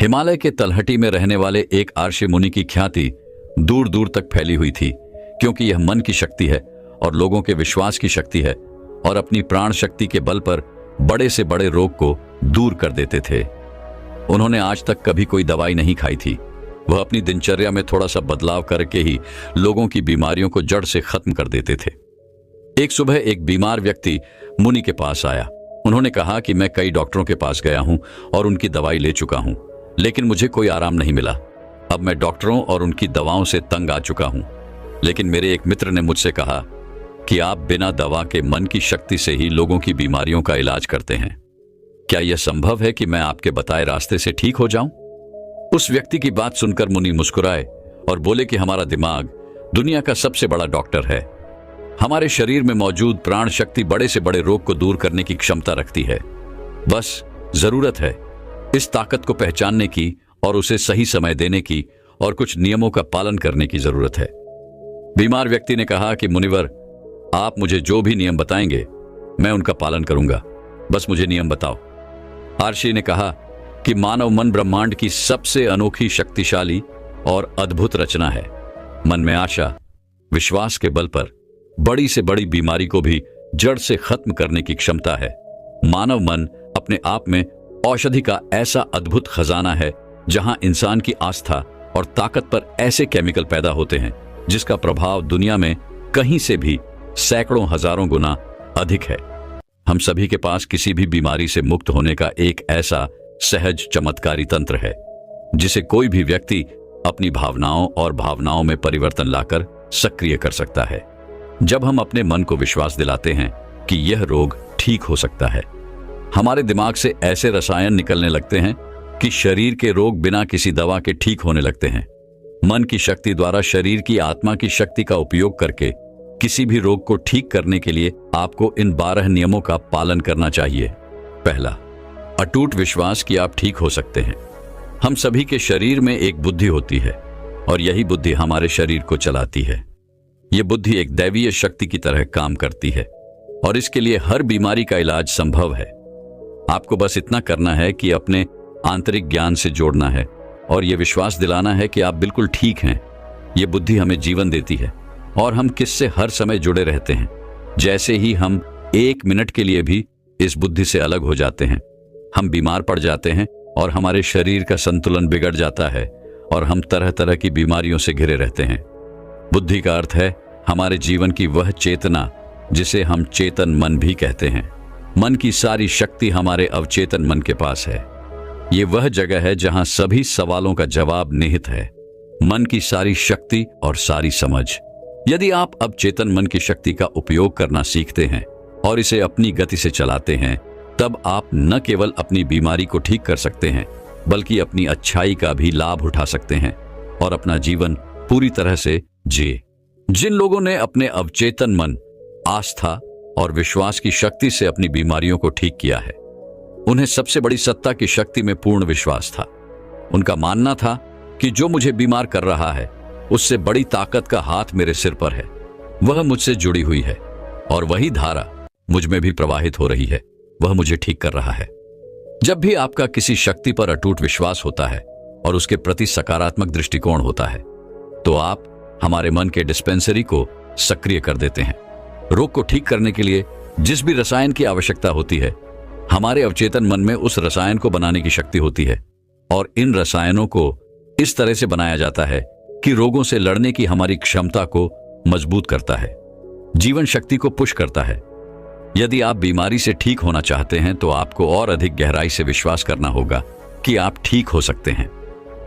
हिमालय के तलहटी में रहने वाले एक आर्षि मुनि की ख्याति दूर दूर तक फैली हुई थी, क्योंकि यह मन की शक्ति है और लोगों के विश्वास की शक्ति है, और अपनी प्राण शक्ति के बल पर बड़े से बड़े रोग को दूर कर देते थे। उन्होंने आज तक कभी कोई दवाई नहीं खाई थी। वह अपनी दिनचर्या में थोड़ा सा बदलाव करके ही लोगों की बीमारियों को जड़ से खत्म कर देते थे। एक सुबह एक बीमार व्यक्ति मुनि के पास आया। उन्होंने कहा कि मैं कई डॉक्टरों के पास गया हूं और उनकी दवाई ले चुका हूं, लेकिन मुझे कोई आराम नहीं मिला। अब मैं डॉक्टरों और उनकी दवाओं से तंग आ चुका हूं। लेकिन मेरे एक मित्र ने मुझसे कहा कि आप बिना दवा के मन की शक्ति से ही लोगों की बीमारियों का इलाज करते हैं। क्या यह संभव है कि मैं आपके बताए रास्ते से ठीक हो जाऊं? उस व्यक्ति की बात सुनकर मुनि मुस्कुराए और बोले कि हमारा दिमाग दुनिया का सबसे बड़ा डॉक्टर है। हमारे शरीर में मौजूद प्राण शक्ति बड़े से बड़े रोग को दूर करने की क्षमता रखती है। बस जरूरत है इस ताकत को पहचानने की और उसे सही समय देने की, और कुछ नियमों का पालन करने की जरूरत है। बीमार व्यक्ति ने कहा कि मुनिवर, आप मुझे जो भी नियम बताएंगे मैं उनका पालन करूंगा, बस मुझे नियम बताओ। आर्षि ने कहा कि मानव मन ब्रह्मांड की सबसे अनोखी, शक्तिशाली और अद्भुत रचना है। मन में आशा, विश्वास के बल पर बड़ी से बड़ी बीमारी को भी जड़ से खत्म करने की क्षमता है। मानव मन अपने आप में औषधि का ऐसा अद्भुत खजाना है, जहां इंसान की आस्था और ताकत पर ऐसे केमिकल पैदा होते हैं जिसका प्रभाव दुनिया में कहीं से भी सैकड़ों हजारों गुना अधिक है। हम सभी के पास किसी भी बीमारी से मुक्त होने का एक ऐसा सहज चमत्कारी तंत्र है, जिसे कोई भी व्यक्ति अपनी भावनाओं और भावनाओं में परिवर्तन लाकर सक्रिय कर सकता है। जब हम अपने मन को विश्वास दिलाते हैं कि यह रोग ठीक हो सकता है, हमारे दिमाग से ऐसे रसायन निकलने लगते हैं कि शरीर के रोग बिना किसी दवा के ठीक होने लगते हैं। मन की शक्ति द्वारा शरीर की आत्मा की शक्ति का उपयोग करके किसी भी रोग को ठीक करने के लिए आपको इन 12 नियमों का पालन करना चाहिए। पहला, अटूट विश्वास कि आप ठीक हो सकते हैं। हम सभी के शरीर में एक बुद्धि होती है और यही बुद्धि हमारे शरीर को चलाती है। यह बुद्धि एक दैवीय शक्ति की तरह काम करती है और इसके लिए हर बीमारी का इलाज संभव है। आपको बस इतना करना है कि अपने आंतरिक ज्ञान से जोड़ना है और यह विश्वास दिलाना है कि आप बिल्कुल ठीक हैं। यह बुद्धि हमें जीवन देती है और हम किससे हर समय जुड़े रहते हैं। जैसे ही हम 1 मिनट के लिए भी इस बुद्धि से अलग हो जाते हैं, हम बीमार पड़ जाते हैं और हमारे शरीर का संतुलन बिगड़ जाता है और हम तरह तरह की बीमारियों से घिरे रहते हैं। बुद्धि का अर्थ है हमारे जीवन की वह चेतना जिसे हम चेतन मन भी कहते हैं। मन की सारी शक्ति हमारे अवचेतन मन के पास है। ये वह जगह है जहां सभी सवालों का जवाब निहित है। मन की सारी शक्ति और सारी समझ। यदि आप अब चेतन मन की शक्ति का उपयोग करना सीखते हैं और इसे अपनी गति से चलाते हैं, तब आप न केवल अपनी बीमारी को ठीक कर सकते हैं, बल्कि अपनी अच्छाई का भी लाभ उठा सकते हैं और अपना जीवन पूरी तरह से जिए। जिन लोगों ने अपने अवचेतन मन, आस्था और विश्वास की शक्ति से अपनी बीमारियों को ठीक किया है, उन्हें सबसे बड़ी सत्ता की शक्ति में पूर्ण विश्वास था। उनका मानना था कि जो मुझे बीमार कर रहा है, उससे बड़ी ताकत का हाथ मेरे सिर पर है। वह मुझसे जुड़ी हुई है और वही धारा मुझ में भी प्रवाहित हो रही है। वह मुझे ठीक कर रहा है। जब भी आपका किसी शक्ति पर अटूट विश्वास होता है और उसके प्रति सकारात्मक दृष्टिकोण होता है, तो आप हमारे मन के डिस्पेंसरी को सक्रिय कर देते हैं। रोग को ठीक करने के लिए जिस भी रसायन की आवश्यकता होती है, हमारे अवचेतन मन में उस रसायन को बनाने की शक्ति होती है और इन रसायनों को इस तरह से बनाया जाता है कि रोगों से लड़ने की हमारी क्षमता को मजबूत करता है, जीवन शक्ति को पुश करता है। यदि आप बीमारी से ठीक होना चाहते हैं, तो आपको और अधिक गहराई से विश्वास करना होगा कि आप ठीक हो सकते हैं।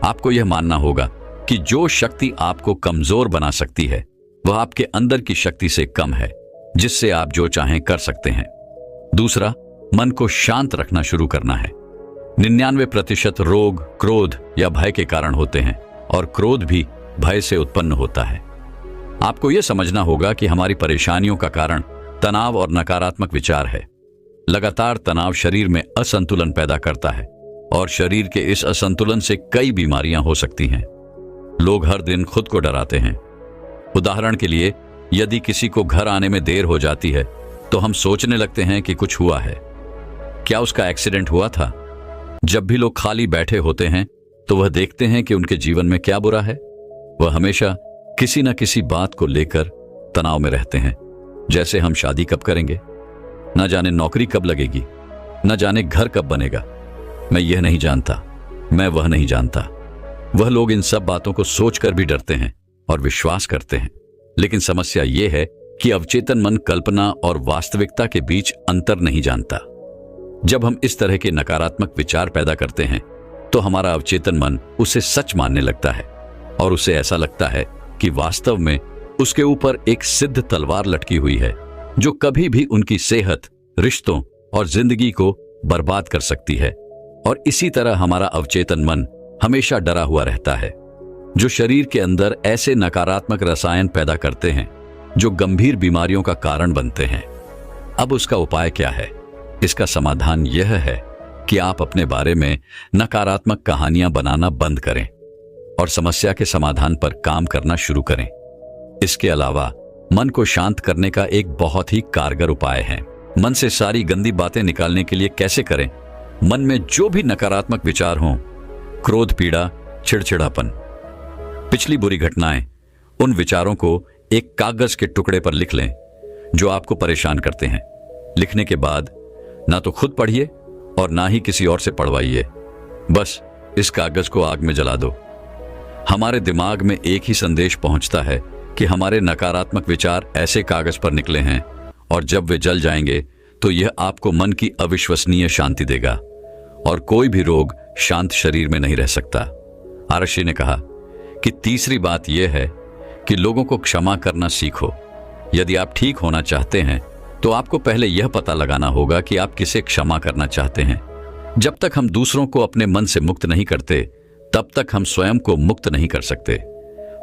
आपको यह मानना होगा कि जो शक्ति आपको कमजोर बना सकती है, वह आपके अंदर की शक्ति से कम है, जिससे आप जो चाहें कर सकते हैं। दूसरा, मन को शांत रखना शुरू करना है। 99% रोग क्रोध या भय के कारण होते हैं और क्रोध भी भय से उत्पन्न होता है। आपको यह समझना होगा कि हमारी परेशानियों का कारण तनाव और नकारात्मक विचार है। लगातार तनाव शरीर में असंतुलन पैदा करता है और शरीर के इस असंतुलन से कई बीमारियां हो सकती हैं। लोग हर दिन खुद को डराते हैं। उदाहरण के लिए, यदि किसी को घर आने में देर हो जाती है, तो हम सोचने लगते हैं कि कुछ हुआ है। क्या उसका एक्सीडेंट हुआ था? जब भी लोग खाली बैठे होते हैं, तो वह देखते हैं कि उनके जीवन में क्या बुरा है। वह हमेशा किसी न किसी बात को लेकर तनाव में रहते हैं, जैसे हम शादी कब करेंगे, न जाने नौकरी कब लगेगी, न जाने घर कब बनेगा, मैं यह नहीं जानता, मैं वह नहीं जानता। वह लोग इन सब बातों को सोचकर भी डरते हैं और विश्वास करते हैं। लेकिन समस्या यह है कि अवचेतन मन कल्पना और वास्तविकता के बीच अंतर नहीं जानता। जब हम इस तरह के नकारात्मक विचार पैदा करते हैं तो हमारा अवचेतन मन उसे सच मानने लगता है और उसे ऐसा लगता है कि वास्तव में उसके ऊपर एक सिद्ध तलवार लटकी हुई है जो कभी भी उनकी सेहत, रिश्तों और जिंदगी को बर्बाद कर सकती है। और इसी तरह हमारा अवचेतन मन हमेशा डरा हुआ रहता है, जो शरीर के अंदर ऐसे नकारात्मक रसायन पैदा करते हैं जो गंभीर बीमारियों का कारण बनते हैं। अब उसका उपाय क्या है? इसका समाधान यह है कि आप अपने बारे में नकारात्मक कहानियां बनाना बंद करें और समस्या के समाधान पर काम करना शुरू करें। इसके अलावा मन को शांत करने का एक बहुत ही कारगर उपाय है। मन से सारी गंदी बातें निकालने के लिए कैसे करें? मन में जो भी नकारात्मक विचार हों, क्रोध, पीड़ा, चिड़चिड़ापन, पिछली बुरी घटनाएं, उन विचारों को एक कागज के टुकड़े पर लिख लें जो आपको परेशान करते हैं। लिखने के बाद ना तो खुद पढ़िए और ना ही किसी और से पढ़वाइए, बस इस कागज को आग में जला दो। हमारे दिमाग में एक ही संदेश पहुंचता है कि हमारे नकारात्मक विचार ऐसे कागज पर निकले हैं और जब वे जल जाएंगे तो यह आपको मन की अविश्वसनीय शांति देगा और कोई भी रोग शांत शरीर में नहीं रह सकता। आरशी ने कहा कि तीसरी बात यह है कि लोगों को क्षमा करना सीखो। यदि आप ठीक होना चाहते हैं तो आपको पहले यह पता लगाना होगा कि आप किसे क्षमा करना चाहते हैं। जब तक हम दूसरों को अपने मन से मुक्त नहीं करते तब तक हम स्वयं को मुक्त नहीं कर सकते।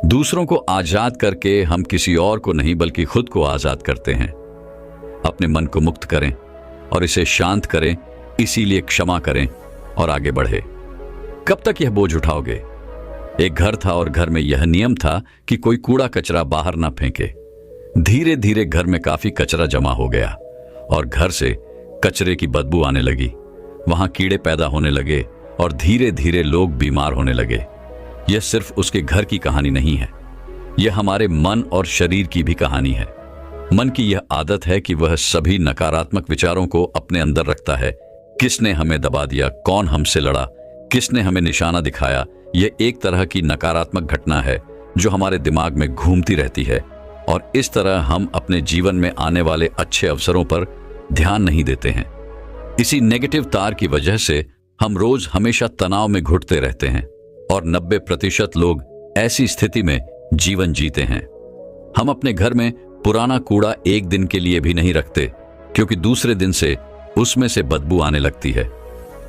दूसरों को आजाद करके हम किसी और को नहीं बल्कि खुद को आजाद करते हैं। अपने मन को मुक्त करें और इसे शांत करें, इसीलिए क्षमा करें और आगे बढ़े। कब तक यह बोझ उठाओगे? एक घर था और घर में यह नियम था कि कोई कूड़ा कचरा बाहर ना फेंके। धीरे धीरे घर में काफी कचरा जमा हो गया और घर से कचरे की बदबू आने लगी। वहां कीड़े पैदा होने लगे और धीरे धीरे लोग बीमार होने लगे। यह सिर्फ उसके घर की कहानी नहीं है, यह हमारे मन और शरीर की भी कहानी है। मन की यह आदत है कि वह सभी नकारात्मक विचारों को अपने अंदर रखता है। किसने हमें दबा दिया, कौन हमसे लड़ा, किसने हमें निशाना दिखाया, यह एक तरह की नकारात्मक घटना है जो हमारे दिमाग में घूमती रहती है और इस तरह हम अपने जीवन में आने वाले अच्छे अवसरों पर ध्यान नहीं देते हैं। इसी नेगेटिव तार की वजह से हम रोज हमेशा तनाव में घुटते रहते हैं और 90% लोग ऐसी स्थिति में जीवन जीते हैं। हम अपने घर में पुराना कूड़ा एक दिन के लिए भी नहीं रखते क्योंकि दूसरे दिन से उसमें से बदबू आने लगती है।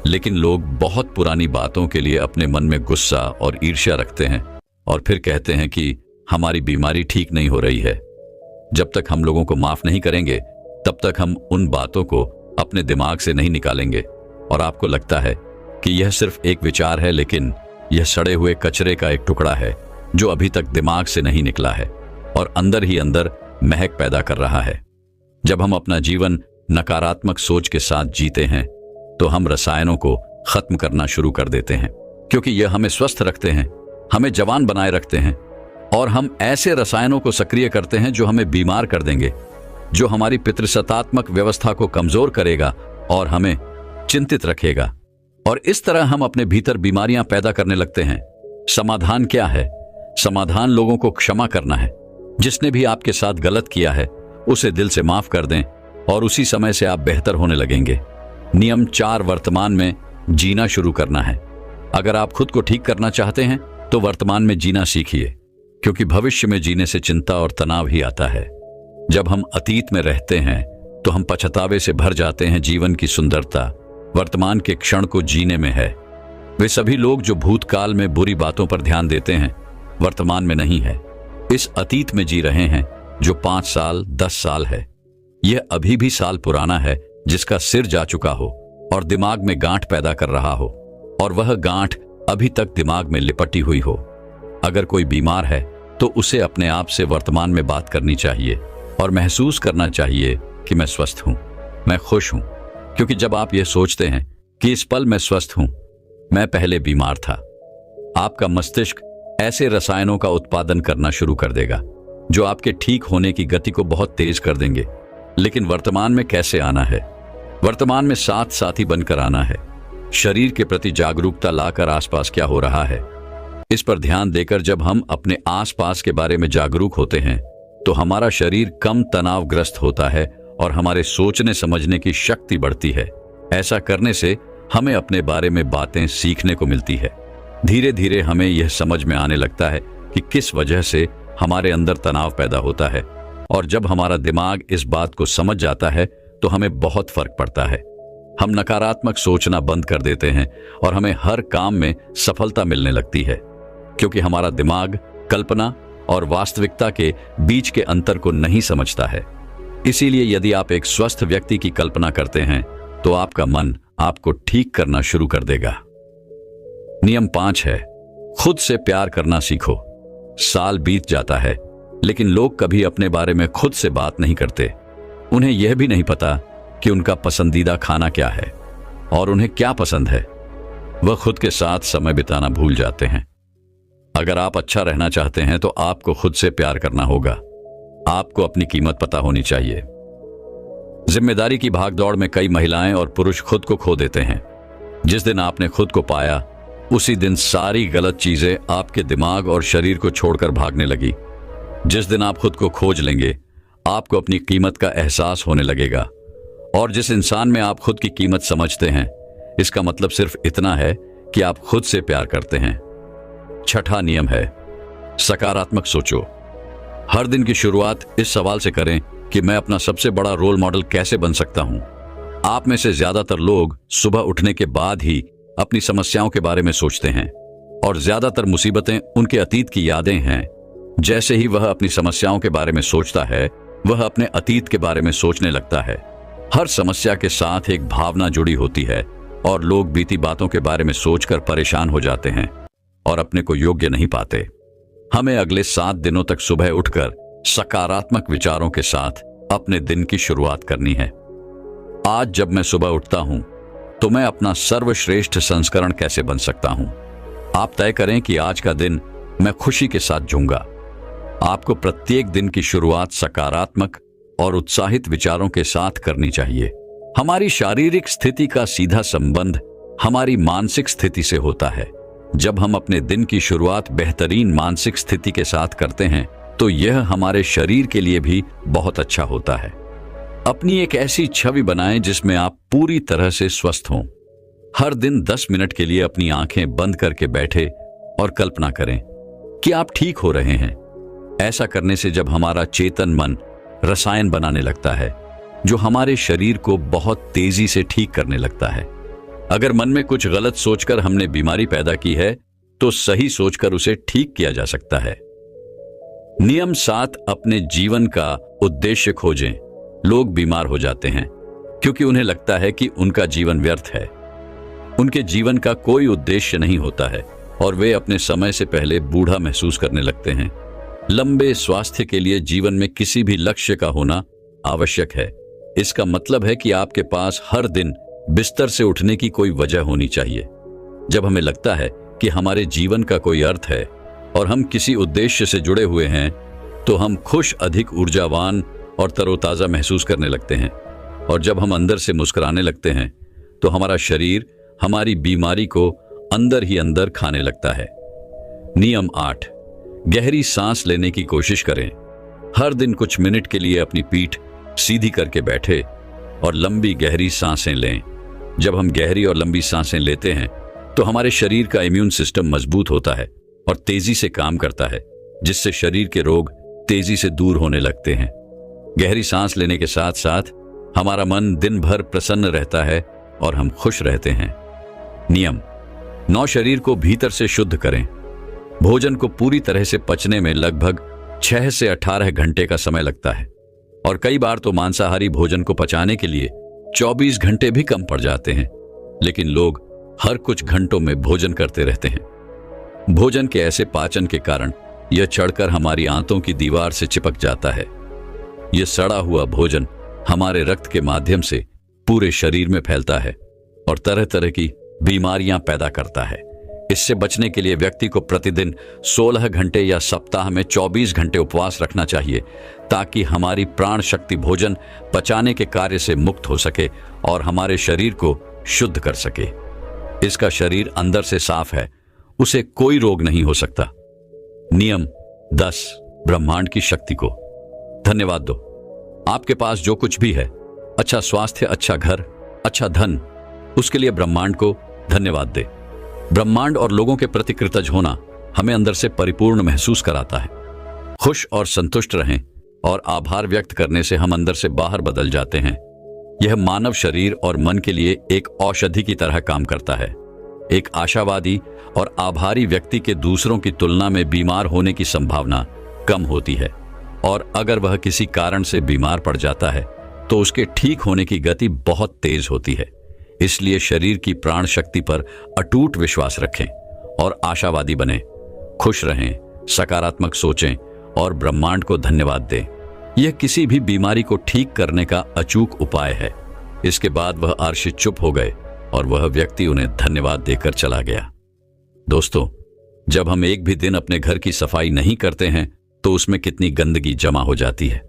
लेकिन लोग बहुत पुरानी बातों के लिए अपने मन में गुस्सा और ईर्ष्या रखते हैं और फिर कहते हैं कि हमारी बीमारी ठीक नहीं हो रही है। जब तक हम लोगों को माफ नहीं करेंगे तब तक हम उन बातों को अपने दिमाग से नहीं निकालेंगे। और आपको लगता है कि यह सिर्फ एक विचार है, लेकिन यह सड़े हुए कचरे का एक टुकड़ा है जो अभी तक दिमाग से नहीं निकला है और अंदर ही अंदर महक पैदा कर रहा है। जब हम अपना जीवन नकारात्मक सोच के साथ जीते हैं तो हम रसायनों को खत्म करना शुरू कर देते हैं, क्योंकि यह हमें स्वस्थ रखते हैं, हमें जवान बनाए रखते हैं। और हम ऐसे रसायनों को सक्रिय करते हैं जो हमें बीमार कर देंगे, जो हमारी पितृसत्तात्मक व्यवस्था को कमजोर करेगा और हमें चिंतित रखेगा। और इस तरह हम अपने भीतर बीमारियां पैदा करने लगते हैं। समाधान क्या है? समाधान लोगों को क्षमा करना है। जिसने भी आपके साथ गलत किया है उसे दिल से माफ कर दें और उसी समय से आप बेहतर होने लगेंगे। नियम 4, वर्तमान में जीना शुरू करना है। अगर आप खुद को ठीक करना चाहते हैं तो वर्तमान में जीना सीखिए, क्योंकि भविष्य में जीने से चिंता और तनाव ही आता है। जब हम अतीत में रहते हैं तो हम पछतावे से भर जाते हैं। जीवन की सुंदरता वर्तमान के क्षण को जीने में है। वे सभी लोग जो भूतकाल में बुरी बातों पर ध्यान देते हैं वर्तमान में नहीं है, इस अतीत में जी रहे हैं जो 5 साल 10 साल है। यह अभी भी साल पुराना है जिसका सिर जा चुका हो और दिमाग में गांठ पैदा कर रहा हो, और वह गांठ अभी तक दिमाग में लिपटी हुई हो। अगर कोई बीमार है तो उसे अपने आप से वर्तमान में बात करनी चाहिए और महसूस करना चाहिए कि मैं स्वस्थ हूं, मैं खुश हूं। क्योंकि जब आप यह सोचते हैं कि इस पल मैं स्वस्थ हूं, मैं पहले बीमार था, आपका मस्तिष्क ऐसे रसायनों का उत्पादन करना शुरू कर देगा जो आपके ठीक होने की गति को बहुत तेज कर देंगे। लेकिन वर्तमान में कैसे आना है? वर्तमान में साथ साथी बनकर आना है। शरीर के प्रति जागरूकता लाकर आसपास क्या हो रहा है इस पर ध्यान देकर जब हम अपने आसपास के बारे में जागरूक होते हैं तो हमारा शरीर कम तनावग्रस्त होता है और हमारे सोचने समझने की शक्ति बढ़ती है। ऐसा करने से हमें अपने बारे में बातें सीखने को मिलती है। धीरे धीरे हमें यह समझ में आने लगता है कि किस वजह से हमारे अंदर तनाव पैदा होता है, और जब हमारा दिमाग इस बात को समझ जाता है तो हमें बहुत फर्क पड़ता है। हम नकारात्मक सोचना बंद कर देते हैं और हमें हर काम में सफलता मिलने लगती है, क्योंकि हमारा दिमाग कल्पना और वास्तविकता के बीच के अंतर को नहीं समझता है। इसीलिए यदि आप एक स्वस्थ व्यक्ति की कल्पना करते हैं तो आपका मन आपको ठीक करना शुरू कर देगा। नियम 5 है, खुद से प्यार करना सीखो। साल बीत जाता है लेकिन लोग कभी अपने बारे में खुद से बात नहीं करते। उन्हें यह भी नहीं पता कि उनका पसंदीदा खाना क्या है और उन्हें क्या पसंद है। वह खुद के साथ समय बिताना भूल जाते हैं। अगर आप अच्छा रहना चाहते हैं तो आपको खुद से प्यार करना होगा। आपको अपनी कीमत पता होनी चाहिए। जिम्मेदारी की भागदौड़ में कई महिलाएं और पुरुष खुद को खो देते हैं। जिस दिन आपने खुद को पाया उसी दिन सारी गलत चीजें आपके दिमाग और शरीर को छोड़कर भागने लगी। जिस दिन आप खुद को खोज लेंगे आपको अपनी कीमत का एहसास होने लगेगा, और जिस इंसान में आप खुद की कीमत समझते हैं इसका मतलब सिर्फ इतना है कि आप खुद से प्यार करते हैं। छठा नियम है, सकारात्मक सोचो। हर दिन की शुरुआत इस सवाल से करें कि मैं अपना सबसे बड़ा रोल मॉडल कैसे बन सकता हूं। आप में से ज्यादातर लोग सुबह उठने के बाद ही अपनी समस्याओं के बारे में सोचते हैं, और ज्यादातर मुसीबतें उनके अतीत की यादें हैं। जैसे ही वह अपनी समस्याओं के बारे में सोचता है वह अपने अतीत के बारे में सोचने लगता है। हर समस्या के साथ एक भावना जुड़ी होती है और लोग बीती बातों के बारे में सोचकर परेशान हो जाते हैं और अपने को योग्य नहीं पाते। हमें अगले 7 दिनों तक सुबह उठकर सकारात्मक विचारों के साथ अपने दिन की शुरुआत करनी है। आज जब मैं सुबह उठता हूं तो मैं अपना सर्वश्रेष्ठ संस्करण कैसे बन सकता हूं। आप तय करें कि आज का दिन मैं खुशी के साथ जूंगा। आपको प्रत्येक दिन की शुरुआत सकारात्मक और उत्साहित विचारों के साथ करनी चाहिए। हमारी शारीरिक स्थिति का सीधा संबंध हमारी मानसिक स्थिति से होता है। जब हम अपने दिन की शुरुआत बेहतरीन मानसिक स्थिति के साथ करते हैं तो यह हमारे शरीर के लिए भी बहुत अच्छा होता है। अपनी एक ऐसी छवि बनाएं जिसमें आप पूरी तरह से स्वस्थ हों। हर दिन 10 मिनट के लिए अपनी आंखें बंद करके बैठे और कल्पना करें कि आप ठीक हो रहे हैं। ऐसा करने से जब हमारा चेतन मन रसायन बनाने लगता है जो हमारे शरीर को बहुत तेजी से ठीक करने लगता है। अगर मन में कुछ गलत सोचकर हमने बीमारी पैदा की है तो सही सोचकर उसे ठीक किया जा सकता है। नियम 7, अपने जीवन का उद्देश्य खोजें। लोग बीमार हो जाते हैं क्योंकि उन्हें लगता है कि उनका जीवन व्यर्थ है। उनके जीवन का कोई उद्देश्य नहीं होता है और वे अपने समय से पहले बूढ़ा महसूस करने लगते हैं। लंबे स्वास्थ्य के लिए जीवन में किसी भी लक्ष्य का होना आवश्यक है। इसका मतलब है कि आपके पास हर दिन बिस्तर से उठने की कोई वजह होनी चाहिए। जब हमें लगता है कि हमारे जीवन का कोई अर्थ है और हम किसी उद्देश्य से जुड़े हुए हैं तो हम खुश, अधिक ऊर्जावान और तरोताजा महसूस करने लगते हैं। और जब हम अंदर से मुस्कुराने लगते हैं तो हमारा शरीर हमारी बीमारी को अंदर ही अंदर खाने लगता है। नियम 8, गहरी सांस लेने की कोशिश करें। हर दिन कुछ मिनट के लिए अपनी पीठ सीधी करके बैठे और लंबी गहरी सांसें लें। जब हम गहरी और लंबी सांसें लेते हैं तो हमारे शरीर का इम्यून सिस्टम मजबूत होता है और तेजी से काम करता है, जिससे शरीर के रोग तेजी से दूर होने लगते हैं। गहरी सांस लेने के साथ साथ हमारा मन दिन भर प्रसन्न रहता है और हम खुश रहते हैं। नियम 9, शरीर को भीतर से शुद्ध करें। भोजन को पूरी तरह से पचने में लगभग 6 से 18 घंटे का समय लगता है और कई बार तो मांसाहारी भोजन को पचाने के लिए 24 घंटे भी कम पड़ जाते हैं। लेकिन लोग हर कुछ घंटों में भोजन करते रहते हैं। भोजन के ऐसे पाचन के कारण यह चढ़कर हमारी आंतों की दीवार से चिपक जाता है। यह सड़ा हुआ भोजन हमारे रक्त के माध्यम से पूरे शरीर में फैलता है और तरह तरह की बीमारियां पैदा करता है। इससे बचने के लिए व्यक्ति को प्रतिदिन 16 घंटे या सप्ताह में 24 घंटे उपवास रखना चाहिए, ताकि हमारी प्राण शक्ति भोजन पचाने के कार्य से मुक्त हो सके और हमारे शरीर को शुद्ध कर सके। इसका शरीर अंदर से साफ है, उसे कोई रोग नहीं हो सकता। नियम 10, ब्रह्मांड की शक्ति को धन्यवाद दो। आपके पास जो कुछ भी है, अच्छा स्वास्थ्य, अच्छा घर, अच्छा धन, उसके लिए ब्रह्मांड को धन्यवाद दे। ब्रह्मांड और लोगों के प्रति कृतज्ञ होना हमें अंदर से परिपूर्ण महसूस कराता है। खुश और संतुष्ट रहें और आभार व्यक्त करने से हम अंदर से बाहर बदल जाते हैं। यह मानव शरीर और मन के लिए एक औषधि की तरह काम करता है। एक आशावादी और आभारी व्यक्ति के दूसरों की तुलना में बीमार होने की संभावना कम होती है, और अगर वह किसी कारण से बीमार पड़ जाता है तो उसके ठीक होने की गति बहुत तेज होती है। इसलिए शरीर की प्राण शक्ति पर अटूट विश्वास रखें और आशावादी बनें। खुश रहें, सकारात्मक सोचें और ब्रह्मांड को धन्यवाद दें। यह किसी भी बीमारी को ठीक करने का अचूक उपाय है। इसके बाद वह आर्षि चुप हो गए और वह व्यक्ति उन्हें धन्यवाद देकर चला गया। दोस्तों, जब हम एक भी दिन अपने घर की सफाई नहीं करते हैं तो उसमें कितनी गंदगी जमा हो जाती है।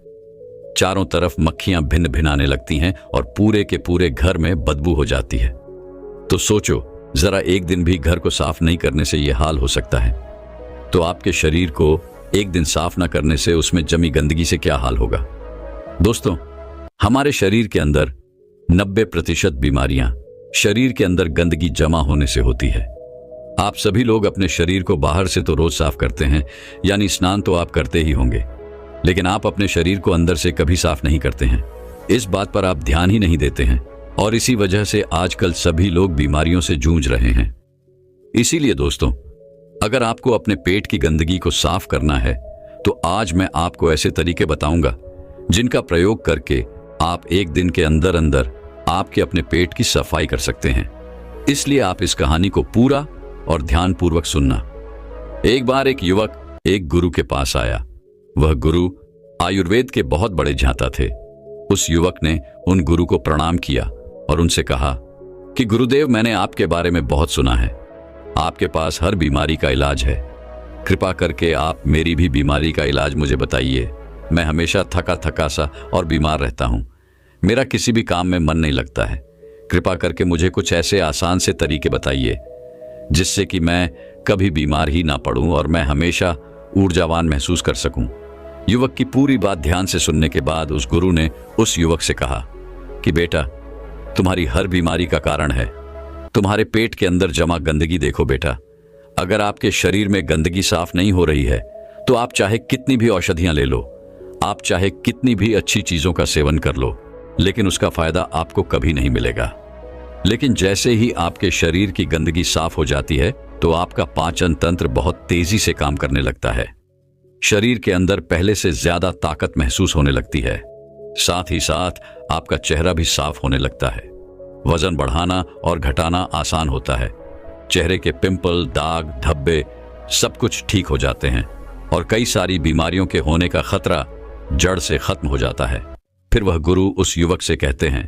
चारों तरफ मक्खियां भिन्न भिनाने लगती हैं और पूरे के पूरे घर में बदबू हो जाती है। तो सोचो, जरा एक दिन भी घर को साफ नहीं करने से यह हाल हो सकता है, तो आपके शरीर को एक दिन साफ न करने से उसमें जमी गंदगी से क्या हाल होगा। दोस्तों, हमारे शरीर के अंदर 90% बीमारियां शरीर के अंदर गंदगी जमा होने से होती है। आप सभी लोग अपने शरीर को बाहर से तो रोज साफ करते हैं, यानी स्नान तो आप करते ही होंगे, लेकिन आप अपने शरीर को अंदर से कभी साफ नहीं करते हैं। इस बात पर आप ध्यान ही नहीं देते हैं और इसी वजह से आजकल सभी लोग बीमारियों से जूझ रहे हैं। इसीलिए दोस्तों, अगर आपको अपने पेट की गंदगी को साफ करना है तो आज मैं आपको ऐसे तरीके बताऊंगा जिनका प्रयोग करके आप एक दिन के अंदर अंदर आपके अपने पेट की सफाई कर सकते हैं। इसलिए आप इस कहानी को पूरा और ध्यानपूर्वक सुनना। एक बार एक युवक एक गुरु के पास आया। वह गुरु आयुर्वेद के बहुत बड़े जानता थे। उस युवक ने उन गुरु को प्रणाम किया और उनसे कहा कि गुरुदेव, मैंने आपके बारे में बहुत सुना है। आपके पास हर बीमारी का इलाज है। कृपा करके आप मेरी भी बीमारी का इलाज मुझे बताइए। मैं हमेशा थका थका सा और बीमार रहता हूँ। मेरा किसी भी काम में मन नहीं लगता है। कृपा करके मुझे कुछ ऐसे आसान से तरीके बताइए जिससे कि मैं कभी बीमार ही ना पड़ूं और मैं हमेशा ऊर्जावान महसूस कर सकूं। युवक की पूरी बात ध्यान से सुनने के बाद उस गुरु ने उस युवक से कहा कि बेटा, तुम्हारी हर बीमारी का कारण है तुम्हारे पेट के अंदर जमा गंदगी। देखो बेटा, अगर आपके शरीर में गंदगी साफ नहीं हो रही है तो आप चाहे कितनी भी औषधियां ले लो, आप चाहे कितनी भी अच्छी चीजों का सेवन कर लो, लेकिन उसका फायदा आपको कभी नहीं मिलेगा। लेकिन जैसे ही आपके शरीर की गंदगी साफ हो जाती है तो आपका पाचन तंत्र बहुत तेजी से काम करने लगता है। शरीर के अंदर पहले से ज्यादा ताकत महसूस होने लगती है। साथ ही साथ आपका चेहरा भी साफ होने लगता है। वजन बढ़ाना और घटाना आसान होता है। चेहरे के पिंपल, दाग, धब्बे सब कुछ ठीक हो जाते हैं और कई सारी बीमारियों के होने का खतरा जड़ से खत्म हो जाता है। फिर वह गुरु उस युवक से कहते हैं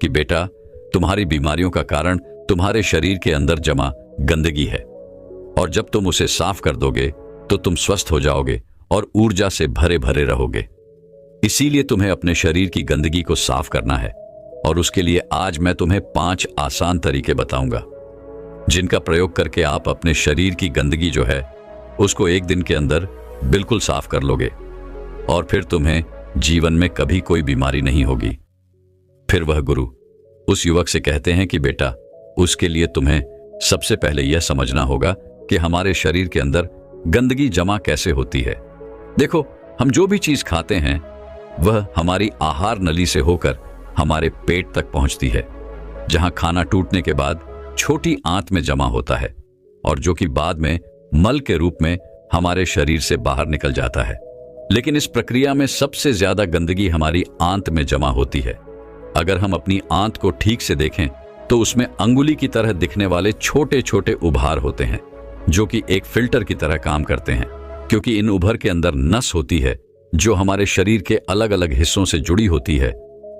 कि बेटा, तुम्हारी बीमारियों का कारण तुम्हारे शरीर के अंदर जमा गंदगी है, और जब तुम उसे साफ कर दोगे तो तुम स्वस्थ हो जाओगे और ऊर्जा से भरे भरे रहोगे। इसीलिए तुम्हें अपने शरीर की गंदगी को साफ करना है, और उसके लिए आज मैं तुम्हें 5 आसान तरीके बताऊंगा जिनका प्रयोग करके आप अपने शरीर की गंदगी जो है उसको एक दिन के अंदर बिल्कुल साफ कर लोगे और फिर तुम्हें जीवन में कभी कोई बीमारी नहीं होगी। फिर वह गुरु उस युवक से कहते हैं कि बेटा, उसके लिए तुम्हें सबसे पहले यह समझना होगा कि हमारे शरीर के अंदर गंदगी जमा कैसे होती है। देखो, हम जो भी चीज खाते हैं वह हमारी आहार नली से होकर हमारे पेट तक पहुंचती है, जहां खाना टूटने के बाद छोटी आंत में जमा होता है और जो कि बाद में मल के रूप में हमारे शरीर से बाहर निकल जाता है। लेकिन इस प्रक्रिया में सबसे ज्यादा गंदगी हमारी आंत में जमा होती है। अगर हम अपनी आंत को ठीक से देखें तो उसमें अंगुली की तरह दिखने वाले छोटे छोटे उभार होते हैं जो कि एक फिल्टर की तरह काम करते हैं, क्योंकि इन उभर के अंदर नस होती है जो हमारे शरीर के अलग अलग हिस्सों से जुड़ी होती है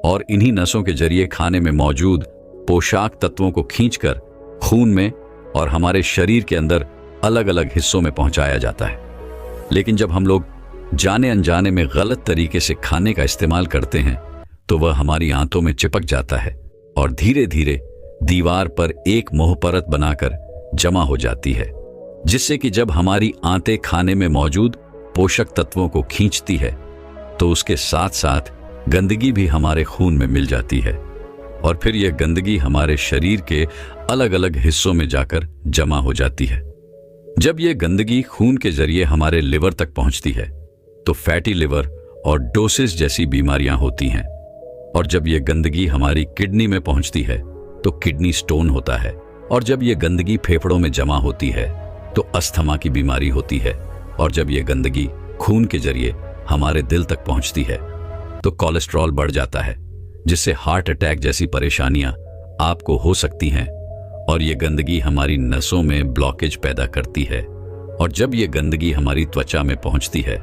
और इन्हीं नसों के जरिए खाने में मौजूद पोषक तत्वों को खींचकर खून में और हमारे शरीर के अंदर अलग अलग हिस्सों में पहुंचाया जाता है। लेकिन जब हम लोग जाने अनजाने में गलत तरीके से खाने का इस्तेमाल करते हैं तो वह हमारी आंतों में चिपक जाता है और धीरे धीरे दीवार पर एक मोह परत बनाकर जमा हो जाती है, जिससे कि जब हमारी आंतें खाने में मौजूद पोषक तत्वों को खींचती है तो उसके साथ साथ गंदगी भी हमारे खून में मिल जाती है और फिर यह गंदगी हमारे शरीर के अलग अलग हिस्सों में जाकर जमा हो जाती है। जब यह गंदगी खून के जरिए हमारे लिवर तक पहुंचती है तो फैटी लिवर और डोसिस जैसी बीमारियां होती हैं, और जब यह गंदगी हमारी किडनी में पहुंचती है तो किडनी स्टोन होता है, और जब यह गंदगी फेफड़ों में जमा होती है तो अस्थमा की बीमारी होती है, और जब यह गंदगी खून के जरिए हमारे दिल तक पहुंचती है तो कोलेस्ट्रॉल बढ़ जाता है, जिससे हार्ट अटैक जैसी परेशानियां आपको हो सकती हैं, और ये गंदगी हमारी नसों में ब्लॉकेज पैदा करती है, और जब ये गंदगी हमारी त्वचा में पहुंचती है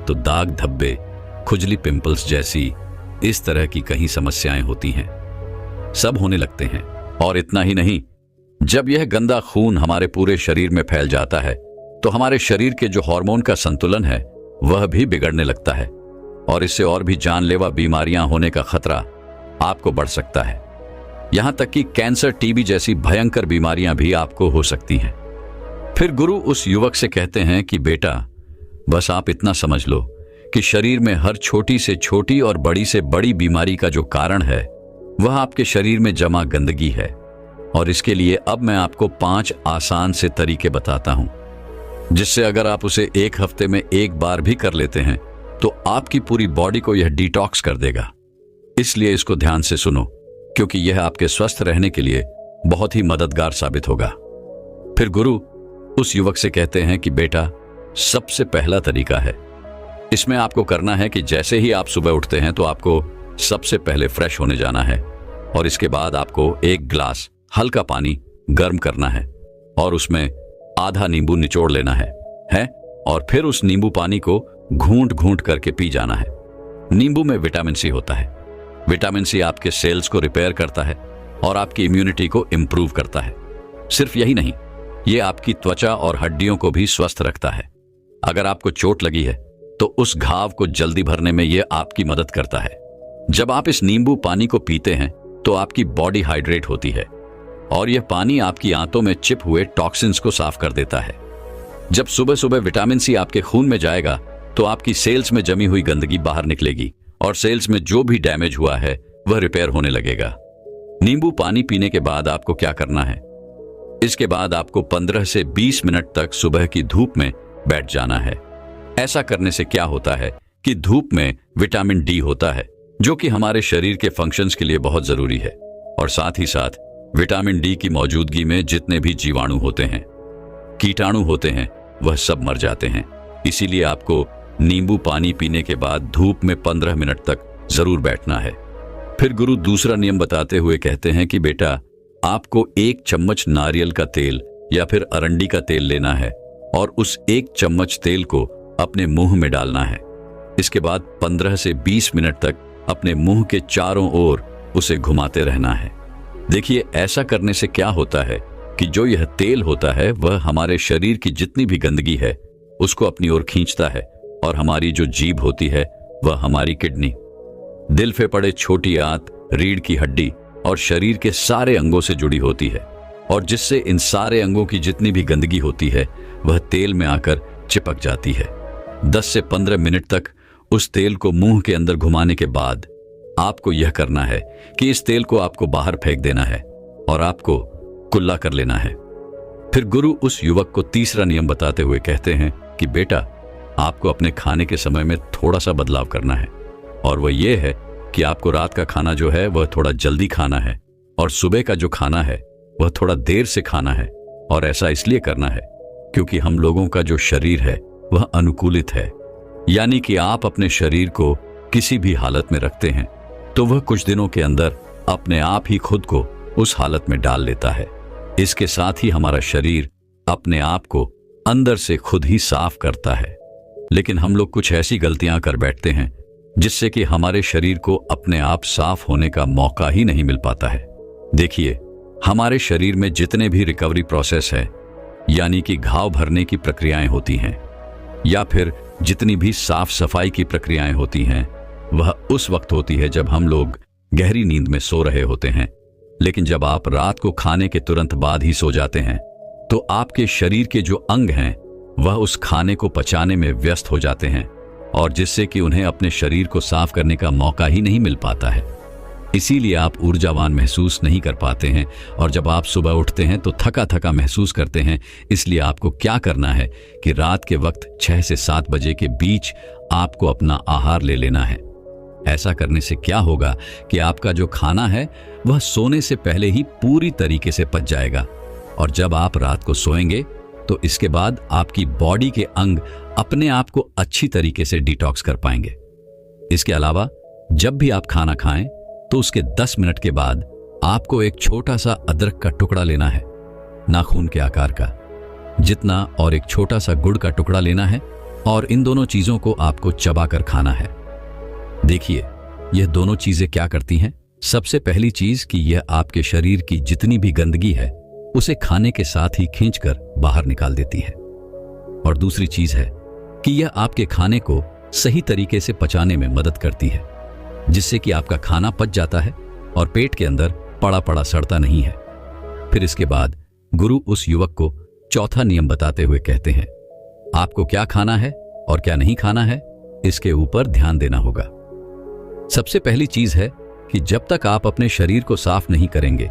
तो दाग धब्बे, खुजली, पिंपल्स जैसी इस तरह की कई समस्याएं होती हैं, सब होने लगते हैं। और इतना ही नहीं, जब यह गंदा खून हमारे पूरे शरीर में फैल जाता है तो हमारे शरीर के जो हार्मोन का संतुलन है वह भी बिगड़ने लगता है, और इससे और भी जानलेवा बीमारियां होने का खतरा आपको बढ़ सकता है। यहां तक कि कैंसर, टीबी जैसी भयंकर बीमारियां भी आपको हो सकती हैं। फिर गुरु उस युवक से कहते हैं कि बेटा, बस आप इतना समझ लो कि शरीर में हर छोटी से छोटी और बड़ी से बड़ी बीमारी का जो कारण है वह आपके शरीर में जमा गंदगी है, और इसके लिए अब मैं आपको 5 आसान से तरीके बताता हूं, जिससे अगर आप उसे एक हफ्ते में एक बार भी कर लेते हैं तो आपकी पूरी बॉडी को यह डिटॉक्स कर देगा। इसलिए इसको ध्यान से सुनो, क्योंकि यह आपके स्वस्थ रहने के लिए बहुत ही मददगार साबित होगा। फिर गुरु उस युवक से कहते हैं कि बेटा, सबसे पहला तरीका है, इसमें आपको करना है कि जैसे ही आप सुबह उठते हैं तो आपको सबसे पहले फ्रेश होने जाना है, और इसके बाद आपको एक गिलास हल्का पानी गर्म करना है और उसमें आधा नींबू निचोड़ लेना है, और फिर उस नींबू पानी को घूंट घूंट करके पी जाना है। नींबू में विटामिन सी होता है। विटामिन सी आपके सेल्स को रिपेयर करता है और आपकी इम्यूनिटी को इंप्रूव करता है। सिर्फ यही नहीं, यह आपकी त्वचा और हड्डियों को भी स्वस्थ रखता है। अगर आपको चोट लगी है तो उस घाव को जल्दी भरने में यह आपकी मदद करता है। जब आप इस नींबू पानी को पीते हैं तो आपकी बॉडी हाइड्रेट होती है, और यह पानी आपकी आंतों में चिप हुए टॉक्सिन्स को साफ कर देता है। जब सुबह सुबह विटामिन सी आपके खून में जाएगा तो आपकी सेल्स में जमी हुई गंदगी बाहर निकलेगी, और सेल्स में जो भी डैमेज हुआ है वह रिपेयर होने लगेगा। नींबू पानी पीने के बाद आपको क्या करना है? इसके बाद आपको 15 से 20 मिनट तक सुबह की धूप में बैठ जाना है। ऐसा करने से क्या होता है कि धूप में विटामिन डी होता है, जो कि हमारे शरीर के फंक्शंस के लिए बहुत जरूरी है, और साथ ही साथ विटामिन डी की मौजूदगी में जितने भी जीवाणु होते हैं, कीटाणु होते हैं, वह सब मर जाते हैं। इसीलिए आपको नींबू पानी पीने के बाद धूप में 15 मिनट तक जरूर बैठना है। फिर गुरु दूसरा नियम बताते हुए कहते हैं कि बेटा, आपको 1 चम्मच नारियल का तेल या फिर अरंडी का तेल लेना है, और उस 1 चम्मच तेल को अपने मुंह में डालना है। इसके बाद 15 से 20 मिनट तक अपने मुंह के चारों ओर उसे घुमाते रहना है। देखिए, ऐसा करने से क्या होता है कि जो यह तेल होता है वह हमारे शरीर की जितनी भी गंदगी है उसको अपनी ओर खींचता है, और हमारी जो जीभ होती है वह हमारी किडनी, दिल फेफड़े, छोटी आंत, रीढ़ की हड्डी और शरीर के सारे अंगों से जुड़ी होती है, और जिससे इन सारे अंगों की जितनी भी गंदगी होती है वह तेल में आकर चिपक जाती है। 10 से 15 मिनट तक उस तेल को मुंह के अंदर घुमाने के बाद आपको यह करना है कि इस तेल को आपको बाहर फेंक देना है और आपको कुल्ला कर लेना है। फिर गुरु उस युवक को तीसरा नियम बताते हुए कहते हैं कि बेटा, आपको अपने खाने के समय में थोड़ा सा बदलाव करना है, और वह यह है कि आपको रात का खाना जो है वह थोड़ा जल्दी खाना है, और सुबह का जो खाना है वह थोड़ा देर से खाना है। और ऐसा इसलिए करना है क्योंकि हम लोगों का जो शरीर है वह अनुकूलित है, यानी कि आप अपने शरीर को किसी भी हालत में रखते हैं तो वह कुछ दिनों के अंदर अपने आप ही खुद को उस हालत में डाल लेता है। इसके साथ ही हमारा शरीर अपने आप को अंदर से खुद ही साफ करता है। लेकिन हम लोग कुछ ऐसी गलतियां कर बैठते हैं जिससे कि हमारे शरीर को अपने आप साफ होने का मौका ही नहीं मिल पाता है। देखिए, हमारे शरीर में जितने भी रिकवरी प्रोसेस है, यानी कि घाव भरने की प्रक्रियाएं होती हैं या फिर जितनी भी साफ सफाई की प्रक्रियाएं होती हैं, वह उस वक्त होती है जब हम लोग गहरी नींद में सो रहे होते हैं। लेकिन जब आप रात को खाने के तुरंत बाद ही सो जाते हैं तो आपके शरीर के जो अंग हैं वह उस खाने को पचाने में व्यस्त हो जाते हैं, और जिससे कि उन्हें अपने शरीर को साफ करने का मौका ही नहीं मिल पाता है। इसीलिए आप ऊर्जावान महसूस नहीं कर पाते हैं, और जब आप सुबह उठते हैं तो थका थका महसूस करते हैं। इसलिए आपको क्या करना है कि रात के वक्त 6 से 7 बजे के बीच आपको अपना आहार ले लेना है। ऐसा करने से क्या होगा कि आपका जो खाना है वह सोने से पहले ही पूरी तरीके से पच जाएगा, और जब आप रात को सोएंगे तो इसके बाद आपकी बॉडी के अंग अपने आप को अच्छी तरीके से डिटॉक्स कर पाएंगे। इसके अलावा जब भी आप खाना खाएं तो उसके 10 मिनट के बाद आपको एक छोटा सा अदरक का टुकड़ा लेना है, नाखून के आकार का जितना, और एक छोटा सा गुड़ का टुकड़ा लेना है, और इन दोनों चीजों को आपको चबाकर खाना है। देखिए यह दोनों चीजें क्या करती हैं। सबसे पहली चीज कि यह आपके शरीर की जितनी भी गंदगी है उसे खाने के साथ ही खींचकर बाहर निकाल देती है, और दूसरी चीज है कि यह आपके खाने को सही तरीके से पचाने में मदद करती है, जिससे कि आपका खाना पच जाता है और पेट के अंदर पड़ा पड़ा सड़ता नहीं है। फिर इसके बाद गुरु उस युवक को चौथा नियम बताते हुए कहते हैं, आपको क्या खाना है और क्या नहीं खाना है इसके ऊपर ध्यान देना होगा। सबसे पहली चीज है कि जब तक आप अपने शरीर को साफ नहीं करेंगे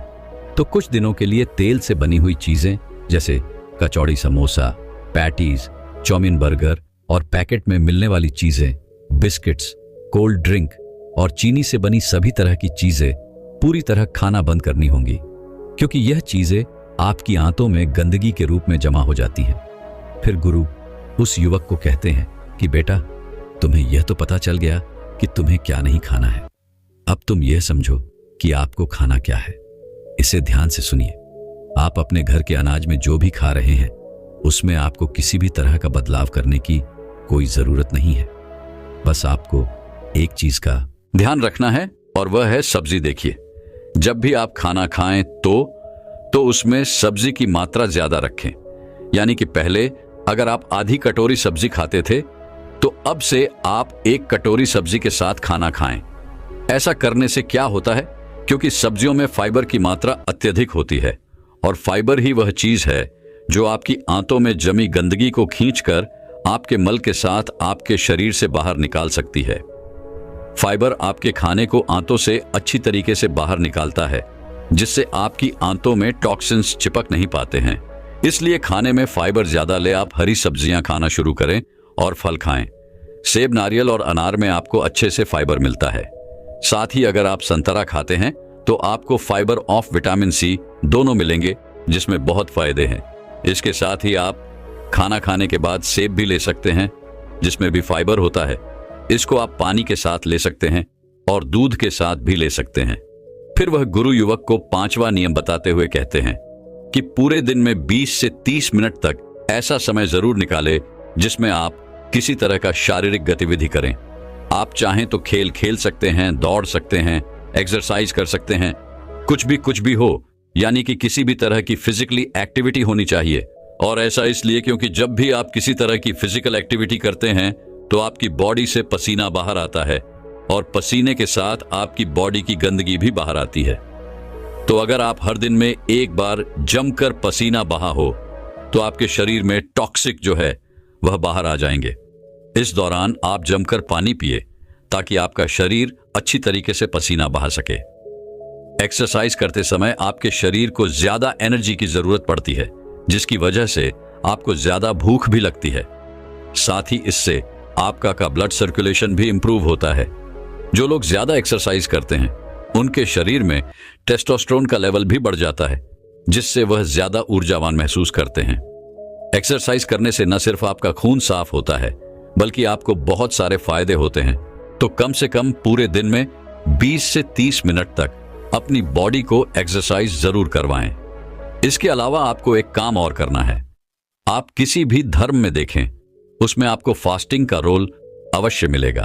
तो कुछ दिनों के लिए तेल से बनी हुई चीजें जैसे कचौड़ी, समोसा, पैटीज, चाउमीन, बर्गर और पैकेट में मिलने वाली चीजें, बिस्किट्स, कोल्ड ड्रिंक और चीनी से बनी सभी तरह की चीजें पूरी तरह खाना बंद करनी होंगी, क्योंकि यह चीजें आपकी आंतों में गंदगी के रूप में जमा हो जाती हैं। फिर गुरु उस युवक को कहते हैं कि बेटा, तुम्हें यह तो पता चल गया कि तुम्हें क्या नहीं खाना है। अब तुम यह समझो कि आपको खाना क्या है। इसे ध्यान से सुनिए। आप अपने घर के अनाज में जो भी खा रहे हैं उसमें आपको किसी भी तरह का बदलाव करने की कोई जरूरत नहीं है। बस आपको एक चीज का ध्यान रखना है, और वह है सब्जी। देखिए, जब भी आप खाना खाएं तो उसमें सब्जी की मात्रा ज्यादा रखें। यानी कि पहले अगर आप आधी कटोरी सब्जी खाते थे तो अब से आप 1 कटोरी सब्जी के साथ खाना खाएं। ऐसा करने से क्या होता है, क्योंकि सब्जियों में फाइबर की मात्रा अत्यधिक होती है, और फाइबर ही वह चीज है जो आपकी आंतों में जमी गंदगी को खींचकर आपके मल के साथ आपके शरीर से बाहर निकाल सकती है। फाइबर आपके खाने को आंतों से अच्छी तरीके से बाहर निकालता है, जिससे आपकी आंतों में टॉक्सिन्स चिपक नहीं पाते हैं। इसलिए खाने में फाइबर ज्यादा ले आप हरी सब्जियां खाना शुरू करें और फल खाएं। सेब, नारियल और अनार में आपको अच्छे से फाइबर मिलता है। साथ ही अगर आप संतरा खाते हैं तो आपको फाइबर ऑफ विटामिन सी दोनों मिलेंगे, जिसमें बहुत फायदे हैं। इसके साथ ही आप खाना खाने के बाद सेब भी ले सकते हैं, जिसमें भी फाइबर होता है। इसको आप पानी के साथ ले सकते हैं और दूध के साथ भी ले सकते हैं। फिर वह गुरु युवक को 5वां नियम बताते हुए कहते हैं कि पूरे दिन में 20 से 30 मिनट तक ऐसा समय जरूर निकालें जिसमें आप किसी तरह का शारीरिक गतिविधि करें। आप चाहें तो खेल खेल सकते हैं, दौड़ सकते हैं, एक्सरसाइज कर सकते हैं, कुछ भी हो, यानी कि किसी भी तरह की फिजिकली एक्टिविटी होनी चाहिए। और ऐसा इसलिए क्योंकि जब भी आप किसी तरह की फिजिकल एक्टिविटी करते हैं तो आपकी बॉडी से पसीना बाहर आता है, और पसीने के साथ आपकी बॉडी की गंदगी भी बाहर आती है। तो अगर आप हर दिन में एक बार जमकर पसीना बहा हो तो आपके शरीर में टॉक्सिक जो है वह बाहर आ जाएंगे। इस दौरान आप जमकर पानी पिए ताकि आपका शरीर अच्छी तरीके से पसीना बहा सके। एक्सरसाइज करते समय आपके शरीर को ज्यादा एनर्जी की जरूरत पड़ती है, जिसकी वजह से आपको ज्यादा भूख भी लगती है। साथ ही इससे आपका ब्लड सर्कुलेशन भी इंप्रूव होता है। जो लोग ज्यादा एक्सरसाइज करते हैं उनके शरीर में टेस्टोस्टेरोन का लेवल भी बढ़ जाता है, जिससे वह ज्यादा ऊर्जावान महसूस करते हैं। एक्सरसाइज करने से न सिर्फ आपका खून साफ होता है बल्कि आपको बहुत सारे फायदे होते हैं। तो कम से कम पूरे दिन में 20 से 30 मिनट तक अपनी बॉडी को एक्सरसाइज जरूर करवाएं। इसके अलावा आपको एक काम और करना है। आप किसी भी धर्म में देखें, उसमें आपको फास्टिंग का रोल अवश्य मिलेगा।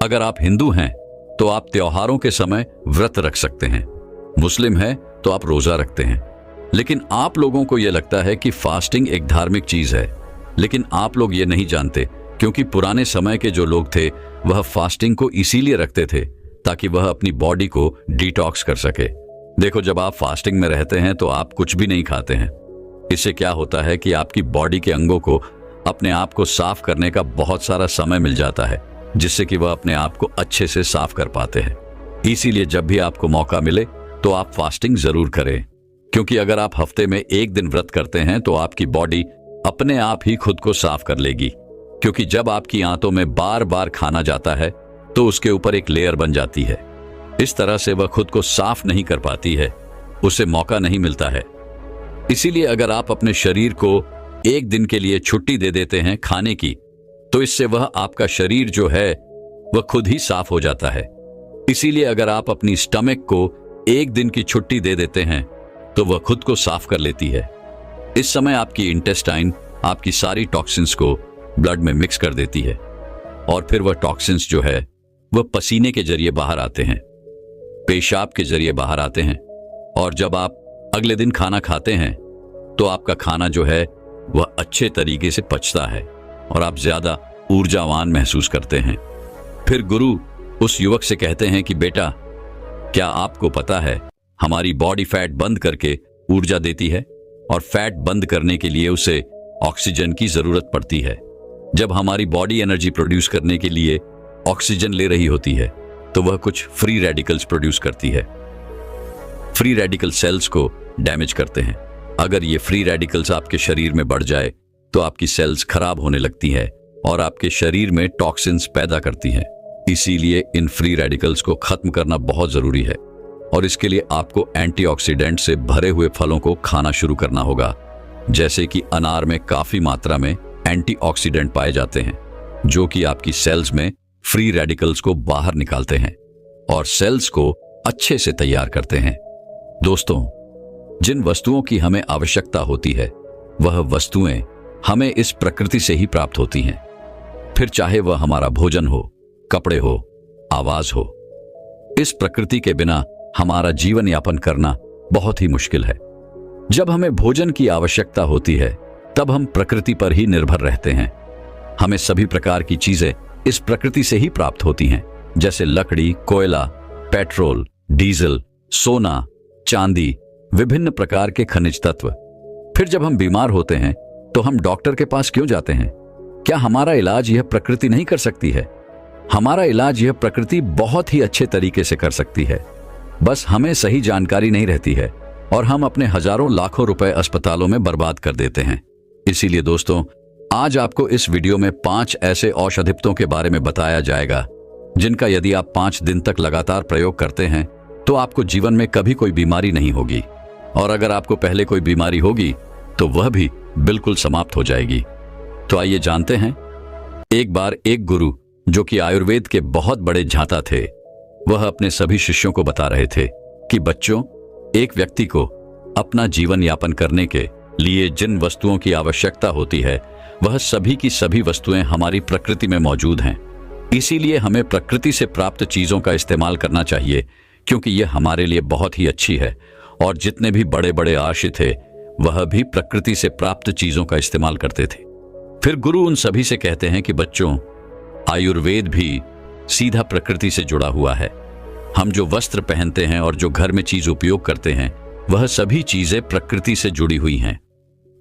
अगर आप हिंदू हैं तो आप त्योहारों के समय व्रत रख सकते हैं। मुस्लिम है तो आप रोजा रखते हैं। लेकिन आप लोगों को यह लगता है कि फास्टिंग एक धार्मिक चीज है, लेकिन आप लोग ये नहीं जानते, क्योंकि पुराने समय के जो लोग थे वह फास्टिंग को इसीलिए रखते थे ताकि वह अपनी बॉडी को डिटॉक्स कर सके। देखो, जब आप फास्टिंग में रहते हैं तो आप कुछ भी नहीं खाते हैं। इससे क्या होता है कि आपकी बॉडी के अंगों को अपने आप को साफ करने का बहुत सारा समय मिल जाता है, जिससे कि वह अपने आप को अच्छे से साफ कर पाते हैं। इसीलिए जब भी आपको मौका मिले तो आप फास्टिंग जरूर करें, क्योंकि अगर आप हफ्ते में एक दिन व्रत करते हैं तो आपकी बॉडी अपने आप ही खुद को साफ कर लेगी, क्योंकि जब आपकी आंतों में बार बार खाना जाता है तो उसके ऊपर एक लेयर बन जाती है। इस तरह से वह खुद को साफ नहीं कर पाती है, उसे मौका नहीं मिलता है। इसीलिए अगर आप अपने शरीर को एक दिन के लिए छुट्टी दे देते हैं खाने की, तो इससे वह आपका शरीर जो है वह खुद ही साफ हो जाता है। इसीलिए अगर आप अपनी स्टमक को एक दिन की छुट्टी दे देते हैं तो वह खुद को साफ कर लेती है। इस समय आपकी इंटेस्टाइन आपकी सारी टॉक्सिन्स को ब्लड में मिक्स कर देती है और फिर वह टॉक्सिन्स जो है वह पसीने के जरिए बाहर आते हैं, पेशाब के जरिए बाहर आते हैं, और जब आप अगले दिन खाना खाते हैं तो आपका खाना जो है वह अच्छे तरीके से पचता है और आप ज्यादा ऊर्जावान महसूस करते हैं। फिर गुरु उस युवक से कहते हैं कि बेटा, क्या आपको पता है हमारी बॉडी फैट बंद करके ऊर्जा देती है, और फैट बंद करने के लिए उसे ऑक्सीजन की जरूरत पड़ती है। जब हमारी बॉडी एनर्जी प्रोड्यूस करने के लिए ऑक्सीजन ले रही होती है तो वह कुछ फ्री रेडिकल्स प्रोड्यूस करती है। फ्री रेडिकल सेल्स को डैमेज करते हैं। अगर ये फ्री रेडिकल्स आपके शरीर में बढ़ जाए तो आपकी सेल्स खराब होने लगती है और आपके शरीर में टॉक्सिन्स पैदा करती हैं। इसीलिए इन फ्री रेडिकल्स को खत्म करना बहुत जरूरी है, और इसके लिए आपको एंटीऑक्सीडेंट से भरे हुए फलों को खाना शुरू करना होगा। जैसे कि अनार में काफी मात्रा में एंटीऑक्सीडेंट पाए जाते हैं, जो कि आपकी सेल्स में फ्री रेडिकल्स को बाहर निकालते हैं और सेल्स को अच्छे से तैयार करते हैं। दोस्तों, जिन वस्तुओं की हमें आवश्यकता होती है वह वस्तुएं हमें इस प्रकृति से ही प्राप्त होती हैं। फिर चाहे वह हमारा भोजन हो, कपड़े हो, आवाज हो। इस प्रकृति के बिना हमारा जीवन यापन करना बहुत ही मुश्किल है। जब हमें भोजन की आवश्यकता होती है तब हम प्रकृति पर ही निर्भर रहते हैं। हमें सभी प्रकार की चीजें इस प्रकृति से ही प्राप्त होती हैं, जैसे लकड़ी, कोयला, पेट्रोल, डीजल, सोना, चांदी, विभिन्न प्रकार के खनिज तत्व। फिर जब हम बीमार होते हैं तो हम डॉक्टर के पास क्यों जाते हैं? क्या हमारा इलाज यह प्रकृति नहीं कर सकती है? हमारा इलाज यह प्रकृति बहुत ही अच्छे तरीके से कर सकती है, बस हमें सही जानकारी नहीं रहती है और हम अपने हजारों लाखों रुपए अस्पतालों में बर्बाद कर देते हैं। इसीलिए दोस्तों, आज आपको इस वीडियो में 5 ऐसे औषधियों के बारे में बताया जाएगा जिनका यदि आप 5 दिन तक लगातार प्रयोग करते हैं तो आपको जीवन में कभी कोई बीमारी नहीं होगी, और अगर आपको पहले कोई बीमारी होगी तो वह भी बिल्कुल समाप्त हो जाएगी। तो आइए जानते हैं। एक बार एक गुरु, जो कि आयुर्वेद के बहुत बड़े झांता थे, वह अपने सभी शिष्यों को बता रहे थे कि बच्चों, एक व्यक्ति को अपना जीवन यापन करने के लिए जिन वस्तुओं की आवश्यकता होती है वह सभी की सभी वस्तुएं हमारी प्रकृति में मौजूद हैं। इसीलिए हमें प्रकृति से प्राप्त चीजों का इस्तेमाल करना चाहिए, क्योंकि यह हमारे लिए बहुत ही अच्छी है। और जितने भी बड़े बड़े आर्षि थे वह भी प्रकृति से प्राप्त चीजों का इस्तेमाल करते थे। फिर गुरु उन सभी से कहते हैं कि बच्चों, आयुर्वेद भी सीधा प्रकृति से जुड़ा हुआ है। हम जो वस्त्र पहनते हैं और जो घर में चीज उपयोग करते हैं वह सभी चीजें प्रकृति से जुड़ी हुई हैं,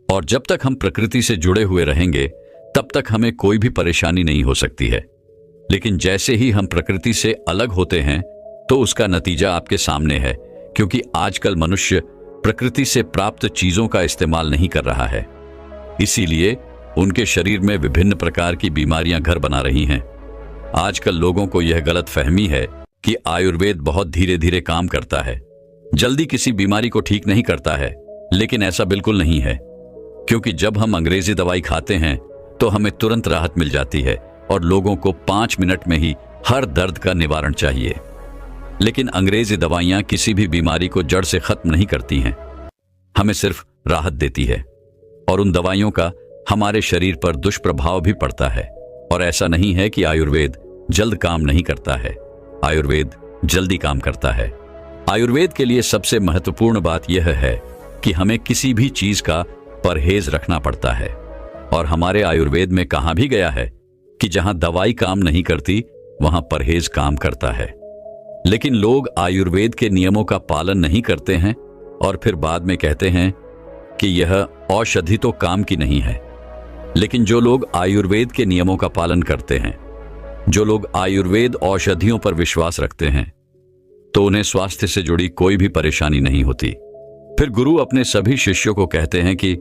और जब तक हम प्रकृति से जुड़े हुए रहेंगे तब तक हमें कोई भी परेशानी नहीं हो सकती है। लेकिन जैसे ही हम प्रकृति से अलग होते हैं तो उसका नतीजा आपके सामने है, क्योंकि आजकल मनुष्य प्रकृति से प्राप्त चीजों का इस्तेमाल नहीं कर रहा है। इसीलिए उनके शरीर में विभिन्न प्रकार की बीमारियां घर बना रही हैं। आजकल लोगों को यह गलत फहमी है कि आयुर्वेद बहुत धीरे धीरे काम करता है, जल्दी किसी बीमारी को ठीक नहीं करता है, लेकिन ऐसा बिल्कुल नहीं है। क्योंकि जब हम अंग्रेजी दवाई खाते हैं तो हमें तुरंत राहत मिल जाती है और लोगों को 5 मिनट में ही हर दर्द का निवारण चाहिए। लेकिन अंग्रेजी दवाइयां किसी भी बीमारी को जड़ से खत्म नहीं करती हैं, हमें सिर्फ राहत देती है, और उन दवाइयों का हमारे शरीर पर दुष्प्रभाव भी पड़ता है। और ऐसा नहीं है कि आयुर्वेद जल्द काम नहीं करता है, आयुर्वेद जल्दी काम करता है। आयुर्वेद के लिए सबसे महत्वपूर्ण बात यह है कि हमें किसी भी चीज का परहेज रखना पड़ता है। और हमारे आयुर्वेद में कहा भी गया है कि जहां दवाई काम नहीं करती वहां परहेज काम करता है। लेकिन लोग आयुर्वेद के नियमों का पालन नहीं करते हैं और फिर बाद में कहते हैं कि यह औषधि तो काम की नहीं है। लेकिन जो लोग आयुर्वेद के नियमों का पालन करते हैं, जो लोग आयुर्वेद औषधियों पर विश्वास रखते हैं, तो उन्हें स्वास्थ्य से जुड़ी कोई भी परेशानी नहीं होती। फिर गुरु अपने सभी शिष्यों को कहते हैं कि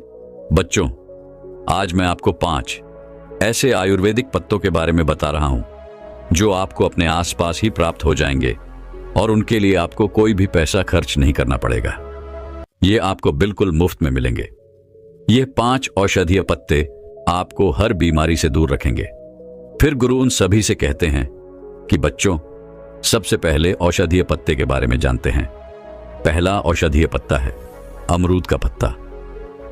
बच्चों, आज मैं आपको 5 ऐसे आयुर्वेदिक पत्तों के बारे में बता रहा हूं जो आपको अपने आसपास ही प्राप्त हो जाएंगे और उनके लिए आपको कोई भी पैसा खर्च नहीं करना पड़ेगा। ये आपको बिल्कुल मुफ्त में मिलेंगे। ये 5 औषधीय पत्ते आपको हर बीमारी से दूर रखेंगे। फिर गुरु उन सभी से कहते हैं कि बच्चों, सबसे पहले औषधीय पत्ते के बारे में जानते हैं। पहला औषधीय पत्ता है अमरूद का पत्ता।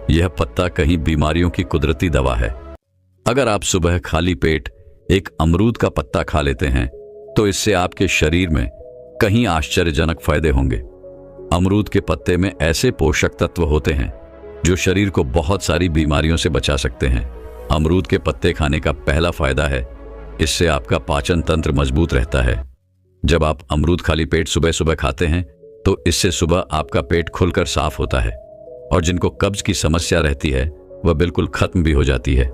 यह पत्ता कहीं बीमारियों की कुदरती दवा है। अगर आप सुबह खाली पेट एक अमरूद का पत्ता खा लेते हैं तो इससे आपके शरीर में कहीं आश्चर्यजनक फायदे होंगे। अमरूद के पत्ते में ऐसे पोषक तत्व होते हैं जो शरीर को बहुत सारी बीमारियों से बचा सकते हैं। अमरूद के पत्ते खाने का पहला फायदा है, इससे आपका पाचन तंत्र मजबूत रहता है। जब आप अमरूद खाली पेट सुबह सुबह खाते हैं तो इससे सुबह आपका पेट खुलकर साफ होता है और जिनको कब्ज की समस्या रहती है वह बिल्कुल खत्म भी हो जाती है।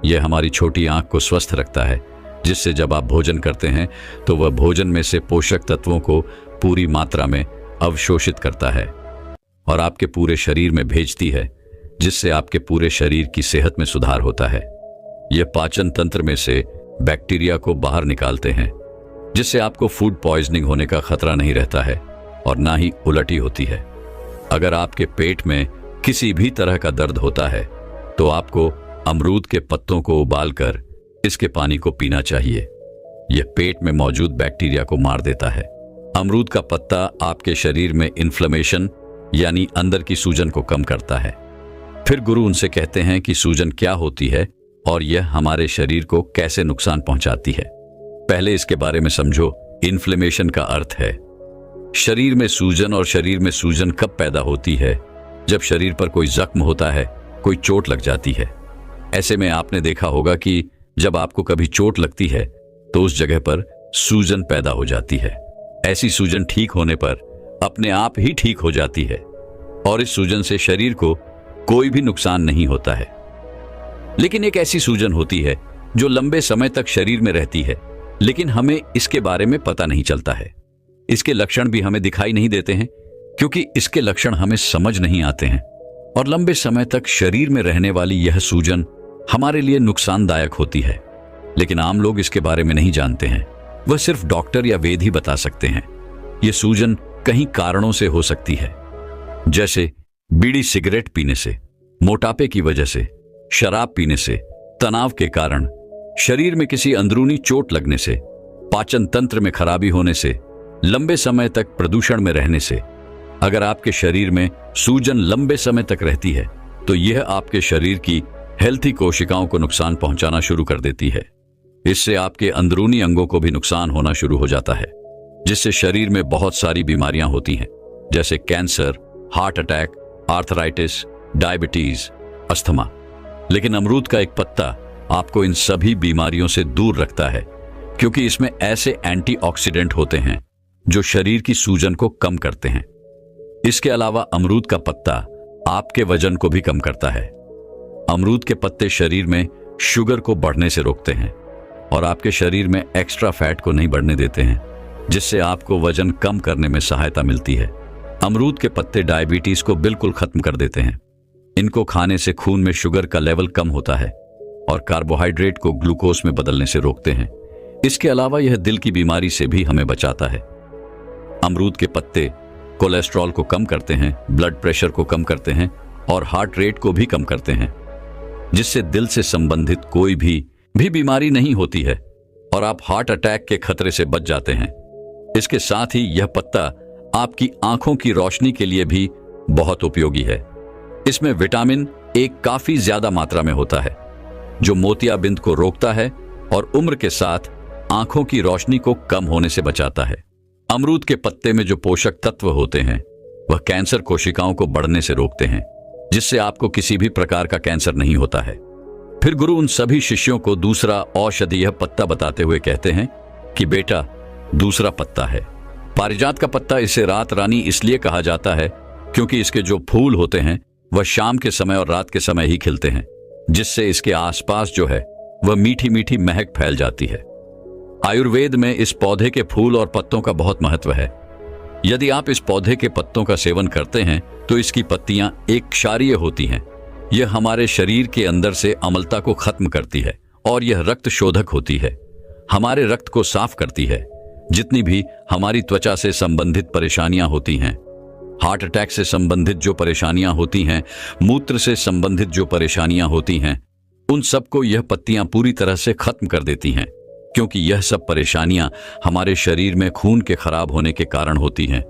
यह हमारी छोटी आंख को स्वस्थ रखता है, जिससे जब आप भोजन करते हैं तो वह भोजन में से पोषक तत्वों को पूरी मात्रा में अवशोषित करता है और आपके पूरे शरीर में भेजती है, जिससे आपके पूरे शरीर की सेहत में सुधार होता है। यह पाचन तंत्र में से बैक्टीरिया को बाहर निकालते हैं, जिससे आपको फूड पॉइजनिंग होने का खतरा नहीं रहता है और ना ही उल्टी होती है। अगर आपके पेट में किसी भी तरह का दर्द होता है तो आपको अमरूद के पत्तों को उबालकर इसके पानी को पीना चाहिए। यह पेट में मौजूद बैक्टीरिया को मार देता है। अमरूद का पत्ता आपके शरीर में इन्फ्लेमेशन यानी अंदर की सूजन को कम करता है। फिर गुरु उनसे कहते हैं कि सूजन क्या होती है और यह हमारे शरीर को कैसे नुकसान पहुंचाती है। पहले इसके बारे में समझो। इन्फ्लेमेशन का अर्थ है शरीर में सूजन, और शरीर में सूजन कब पैदा होती है? जब शरीर पर कोई जख्म होता है, कोई चोट लग जाती है। ऐसे में आपने देखा होगा कि जब आपको कभी चोट लगती है तो उस जगह पर सूजन पैदा हो जाती है। ऐसी सूजन ठीक होने पर अपने आप ही ठीक हो जाती है और इस सूजन से शरीर को कोई भी नुकसान नहीं होता है। लेकिन एक ऐसी सूजन होती है जो लंबे समय तक शरीर में रहती है, लेकिन हमें इसके बारे में पता नहीं चलता है। इसके लक्षण भी हमें दिखाई नहीं देते हैं क्योंकि इसके लक्षण हमें समझ नहीं आते हैं। और लंबे समय तक शरीर में रहने वाली यह सूजन हमारे लिए नुकसानदायक होती है, लेकिन आम लोग इसके बारे में नहीं जानते हैं। वह सिर्फ डॉक्टर या वैद्य ही बता सकते हैं। यह सूजन कई कारणों से हो सकती है, जैसे बीड़ी सिगरेट पीने से, मोटापे की वजह से, शराब पीने से, तनाव के कारण, शरीर में किसी अंदरूनी चोट लगने से, पाचन तंत्र में खराबी होने से, लंबे समय तक प्रदूषण में रहने से। अगर आपके शरीर में सूजन लंबे समय तक रहती है तो यह आपके शरीर की हेल्थी कोशिकाओं को नुकसान पहुंचाना शुरू कर देती है। इससे आपके अंदरूनी अंगों को भी नुकसान होना शुरू हो जाता है, जिससे शरीर में बहुत सारी बीमारियां होती हैं, जैसे cancer, heart attack, arthritis, diabetes, asthma. लेकिन अमरूद का एक पत्ता आपको इन सभी बीमारियों से दूर रखता है, क्योंकि इसमें ऐसे एंटीऑक्सीडेंट होते हैं जो शरीर की सूजन को कम करते हैं। इसके अलावा अमरूद का पत्ता आपके वजन को भी कम करता है। अमरूद के पत्ते शरीर में शुगर को बढ़ने से रोकते हैं और आपके शरीर में एक्स्ट्रा फैट को नहीं बढ़ने देते हैं, जिससे आपको वजन कम करने में सहायता मिलती है। अमरूद के पत्ते डायबिटीज को बिल्कुल खत्म कर देते हैं। इनको खाने से खून में शुगर का लेवल कम होता है और कार्बोहाइड्रेट को ग्लूकोज में बदलने से रोकते हैं। इसके अलावा यह दिल की बीमारी से भी हमें बचाता है। अमरूद के पत्ते कोलेस्ट्रॉल को कम करते हैं, ब्लड प्रेशर को कम करते हैं और हार्ट रेट को भी कम करते हैं, जिससे दिल से संबंधित कोई भी बीमारी नहीं होती है और आप हार्ट अटैक के खतरे से बच जाते हैं। इसके साथ ही यह पत्ता आपकी आंखों की रोशनी के लिए भी बहुत उपयोगी है। इसमें विटामिन ए काफी ज्यादा मात्रा में होता है, जो मोतियाबिंद को रोकता है और उम्र के साथ आंखों की रोशनी को कम होने से बचाता है। अमरूद के पत्ते में जो पोषक तत्व होते हैं वह कैंसर कोशिकाओं को बढ़ने से रोकते हैं, जिससे आपको किसी भी प्रकार का कैंसर नहीं होता है। फिर गुरु उन सभी शिष्यों को दूसरा औषधीय पत्ता बताते हुए कहते हैं कि बेटा, दूसरा पत्ता है पारिजात का पत्ता। इसे रात रानी इसलिए कहा जाता है क्योंकि इसके जो फूल होते हैं वह शाम के समय और रात के समय ही खिलते हैं, जिससे इसके आसपास जो है वह मीठी मीठी महक फैल जाती है। आयुर्वेद में इस पौधे के फूल और पत्तों का बहुत महत्व है। यदि आप इस पौधे के पत्तों का सेवन करते हैं तो इसकी पत्तियां एक क्षारीय होती हैं। यह हमारे शरीर के अंदर से अम्लता को खत्म करती है और यह रक्त शोधक होती है, हमारे रक्त को साफ करती है। जितनी भी हमारी त्वचा से संबंधित परेशानियां होती हैं, हार्ट अटैक से संबंधित जो परेशानियां होती हैं, मूत्र से संबंधित जो परेशानियां होती हैं, उन सबको यह पत्तियां पूरी तरह से खत्म कर देती हैं, क्योंकि यह सब परेशानियां हमारे शरीर में खून के खराब होने के कारण होती हैं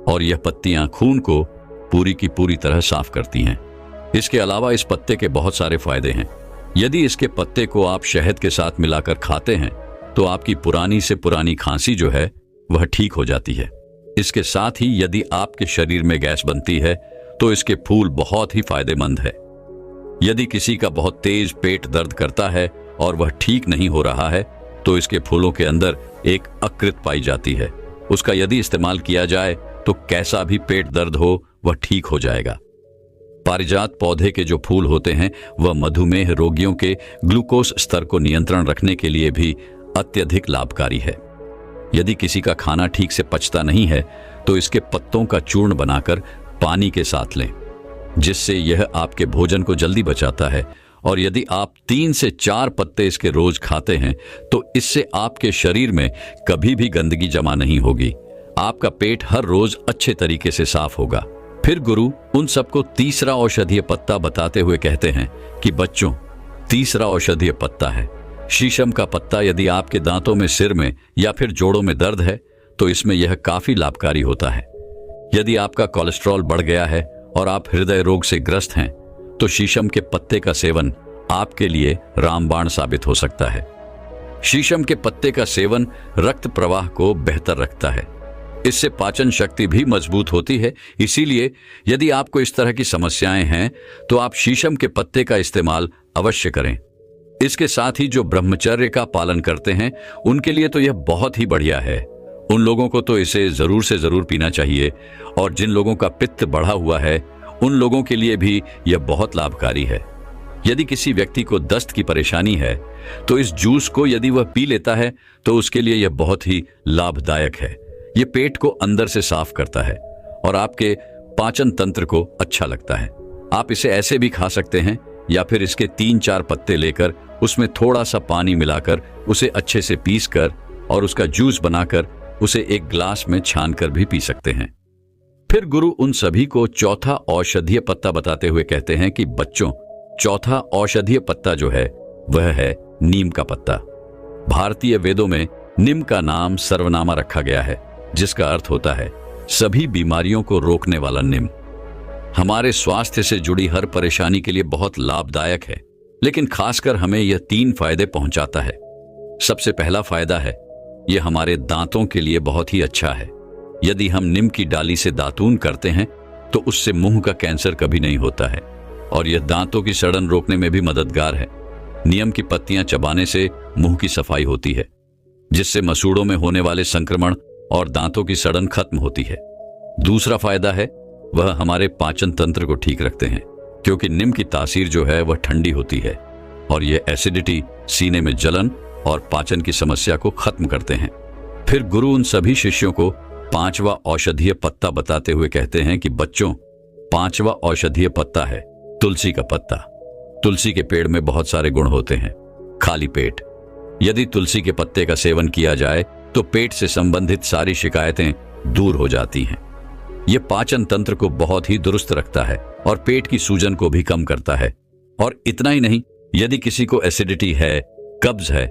और यह पत्तियां खून को पूरी की पूरी तरह साफ करती हैं। इसके अलावा इस पत्ते के बहुत सारे फायदे हैं। यदि इसके पत्ते को आप शहद के साथ मिलाकर खाते हैं तो आपकी पुरानी से पुरानी खांसी जो है वह ठीक हो जाती है। इसके साथ ही यदि आपके शरीर में गैस बनती है तो इसके फूल बहुत ही फायदेमंद है। यदि किसी का बहुत तेज पेट दर्द करता है और वह ठीक नहीं हो रहा है तो इसके फूलों के अंदर एक अकृत पाई जाती है। उसका यदि इस्तेमाल किया जाए तो कैसा भी पेट दर्द हो वह ठीक हो जाएगा। पारिजात पौधे के जो फूल होते हैं वह मधुमेह रोगियों के ग्लूकोज स्तर को नियंत्रण रखने के लिए भी अत्यधिक लाभकारी है। यदि किसी का खाना ठीक से पचता नहीं है तो इसके पत्तों का चूर्ण बनाकर पानी के साथ लें, जिससे यह आपके भोजन को जल्दी बचाता है। और यदि आप 3 से 4 पत्ते इसके रोज खाते हैं तो इससे आपके शरीर में कभी भी गंदगी जमा नहीं होगी। आपका पेट हर रोज अच्छे तरीके से साफ होगा। फिर गुरु उन सबको तीसरा औषधीय पत्ता बताते हुए कहते हैं कि बच्चों, तीसरा औषधीय पत्ता है शीशम का पत्ता। यदि आपके दांतों में, सिर में या फिर जोड़ों में दर्द है तो इसमें यह काफी लाभकारी होता है। यदि आपका कोलेस्ट्रॉल बढ़ गया है और आप हृदय रोग से ग्रस्त हैं तो शीशम के पत्ते का सेवन आपके लिए रामबाण साबित हो सकता है। शीशम के पत्ते का सेवन रक्त प्रवाह को बेहतर रखता है। इससे पाचन शक्ति भी मजबूत होती है। इसीलिए यदि आपको इस तरह की समस्याएं हैं तो आप शीशम के पत्ते का इस्तेमाल अवश्य करें। इसके साथ ही जो ब्रह्मचर्य का पालन करते हैं उनके लिए तो यह बहुत ही बढ़िया है। उन लोगों को तो इसे जरूर से जरूर पीना चाहिए। और जिन लोगों का पित्त बढ़ा हुआ है उन लोगों के लिए भी यह बहुत लाभकारी है। यदि किसी व्यक्ति को दस्त की परेशानी है तो इस जूस को यदि वह पी लेता है तो उसके लिए यह बहुत ही लाभदायक है। यह पेट को अंदर से साफ करता है और आपके पाचन तंत्र को अच्छा लगता है। आप इसे ऐसे भी खा सकते हैं या फिर इसके 3-4 पत्ते लेकर उसमें थोड़ा सा पानी मिलाकर उसे अच्छे से पीसकर और उसका जूस बनाकर उसे एक ग्लास में छानकर भी पी सकते हैं। फिर गुरु उन सभी को चौथा औषधीय पत्ता बताते हुए कहते हैं कि बच्चों, चौथा औषधीय पत्ता जो है वह है नीम का पत्ता। भारतीय वेदों में नीम का नाम सर्वनामा रखा गया है, जिसका अर्थ होता है सभी बीमारियों को रोकने वाला नीम। हमारे स्वास्थ्य से जुड़ी हर परेशानी के लिए बहुत लाभदायक है, लेकिन खासकर हमें यह 3 फायदे पहुंचाता है। सबसे पहला फायदा है यह हमारे दांतों के लिए बहुत ही अच्छा है। यदि हम नीम की डाली से दातून करते हैं तो उससे मुंह का कैंसर कभी नहीं होता है और यह दांतों की सड़न रोकने में भी मददगार है। नीम की पत्तियां चबाने से मुंह की सफाई होती है, जिससे मसूड़ों में होने वाले संक्रमण और दांतों की सड़न खत्म होती है। दूसरा फायदा है वह हमारे पाचन तंत्र को ठीक रखते हैं, क्योंकि नीम की तासीर जो है वह ठंडी होती है और यह एसिडिटी, सीने में जलन और पाचन की समस्या को खत्म करते हैं। फिर गुरु उन सभी शिष्यों को 5वां औषधीय पत्ता बताते हुए कहते हैं कि बच्चों, 5वां औषधीय पत्ता है तुलसी का पत्ता। तुलसी के पेड़ में बहुत सारे गुण होते हैं। खाली पेट, यदि तुलसी के पत्ते का सेवन किया जाए तो पेट से संबंधित सारी शिकायतें दूर हो जाती हैं। यह पाचन तंत्र को बहुत ही दुरुस्त रखता है और पेट की सूजन को भी कम करता है। और इतना ही नहीं, यदि किसी को एसिडिटी है, कब्ज है,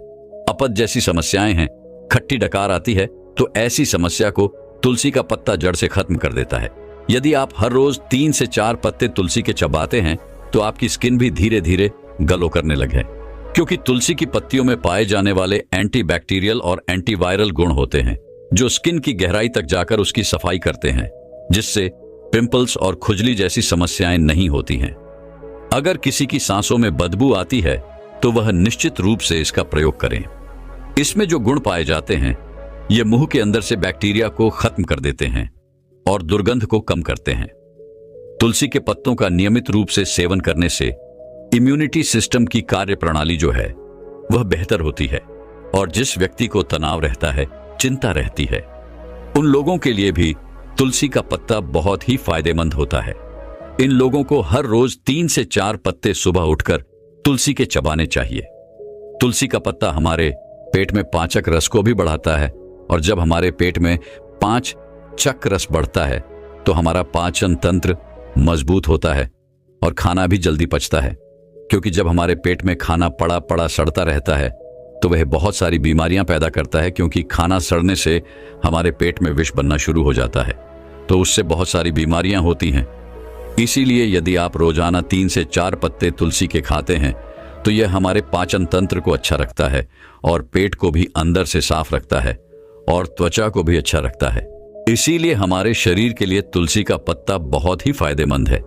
अपच जैसी समस्याएं हैं, खट्टी डकार आती है, तो ऐसी समस्या को तुलसी का पत्ता जड़ से खत्म कर देता है। यदि आप हर रोज 3 से 4 पत्ते तुलसी के चबाते हैं तो आपकी स्किन भी धीरे धीरे ग्लो करने लगे, क्योंकि तुलसी की पत्तियों में पाए जाने वाले एंटीबैक्टीरियल और एंटीवायरल गुण होते हैं। जो स्किन की गहराई तक जाकर उसकी सफाई करते हैं, जिससे पिंपल्स और खुजली जैसी समस्याएं नहीं होती हैं। अगर किसी की सांसों में बदबू आती है तो वह निश्चित रूप से इसका प्रयोग करें। इसमें जो गुण पाए जाते हैं ये मुंह के अंदर से बैक्टीरिया को खत्म कर देते हैं और दुर्गंध को कम करते हैं। तुलसी के पत्तों का नियमित रूप से सेवन करने से इम्यूनिटी सिस्टम की कार्य प्रणाली जो है वह बेहतर होती है, और जिस व्यक्ति को तनाव रहता है, चिंता रहती है, उन लोगों के लिए भी तुलसी का पत्ता बहुत ही फायदेमंद होता है। इन लोगों को हर रोज 3 से 4 पत्ते सुबह उठकर तुलसी के चबाने चाहिए। तुलसी का पत्ता हमारे पेट में पाचक रस को भी बढ़ाता है, और जब हमारे पेट में पाचक रस बढ़ता है तो हमारा पाचन तंत्र मजबूत होता है और खाना भी जल्दी पचता है, क्योंकि जब हमारे पेट में खाना पड़ा पड़ा सड़ता रहता है तो वह बहुत सारी बीमारियां पैदा करता है, क्योंकि खाना सड़ने से हमारे पेट में विष बनना शुरू हो जाता है, तो उससे बहुत सारी बीमारियां होती हैं। इसीलिए यदि आप रोजाना 3 से 4 पत्ते तुलसी के खाते हैं तो यह हमारे पाचन तंत्र को अच्छा रखता है और पेट को भी अंदर से साफ रखता है और त्वचा को भी अच्छा रखता है। इसीलिए हमारे शरीर के लिए तुलसी का पत्ता बहुत ही फायदेमंद है।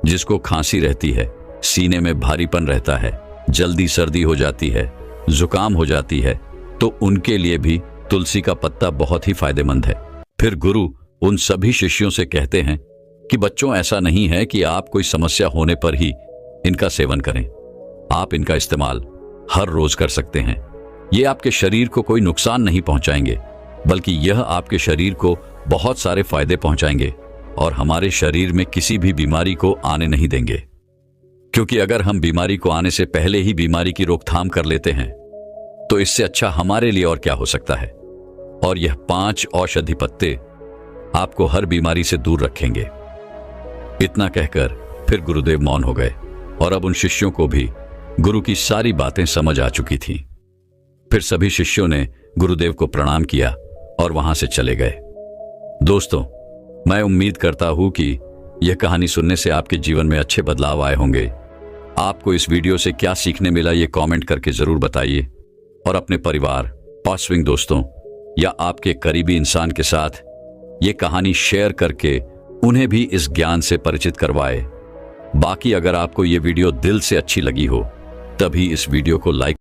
जिसको खांसी रहती है, सीने में भारीपन रहता है, जल्दी सर्दी हो जाती है, जुकाम हो जाती है, तो उनके लिए भी तुलसी का पत्ता बहुत ही फायदेमंद है। फिर गुरु उन सभी शिष्यों से कहते हैं कि बच्चों, ऐसा नहीं है कि आप कोई समस्या होने पर ही इनका सेवन करें। आप इनका इस्तेमाल हर रोज कर सकते हैं। ये आपके शरीर को कोई नुकसान नहीं पहुंचाएंगे, बल्कि यह आपके शरीर को बहुत सारे फायदे पहुंचाएंगे और हमारे शरीर में किसी भी बीमारी को आने नहीं देंगे। क्योंकि अगर हम बीमारी को आने से पहले ही बीमारी की रोकथाम कर लेते हैं तो इससे अच्छा हमारे लिए और क्या हो सकता है। और यह 5 औषधि पत्ते आपको हर बीमारी से दूर रखेंगे। इतना कहकर फिर गुरुदेव मौन हो गए, और अब उन शिष्यों को भी गुरु की सारी बातें समझ आ चुकी थीं। फिर सभी शिष्यों ने गुरुदेव को प्रणाम किया और वहां से चले गए। दोस्तों, मैं उम्मीद करता हूं कि यह कहानी सुनने से आपके जीवन में अच्छे बदलाव आए होंगे। आपको इस वीडियो से क्या सीखने मिला ये कमेंट करके जरूर बताइए, और अपने परिवार, पासविंग दोस्तों या आपके करीबी इंसान के साथ ये कहानी शेयर करके उन्हें भी इस ज्ञान से परिचित करवाए। बाकी अगर आपको ये वीडियो दिल से अच्छी लगी हो तभी इस वीडियो को लाइक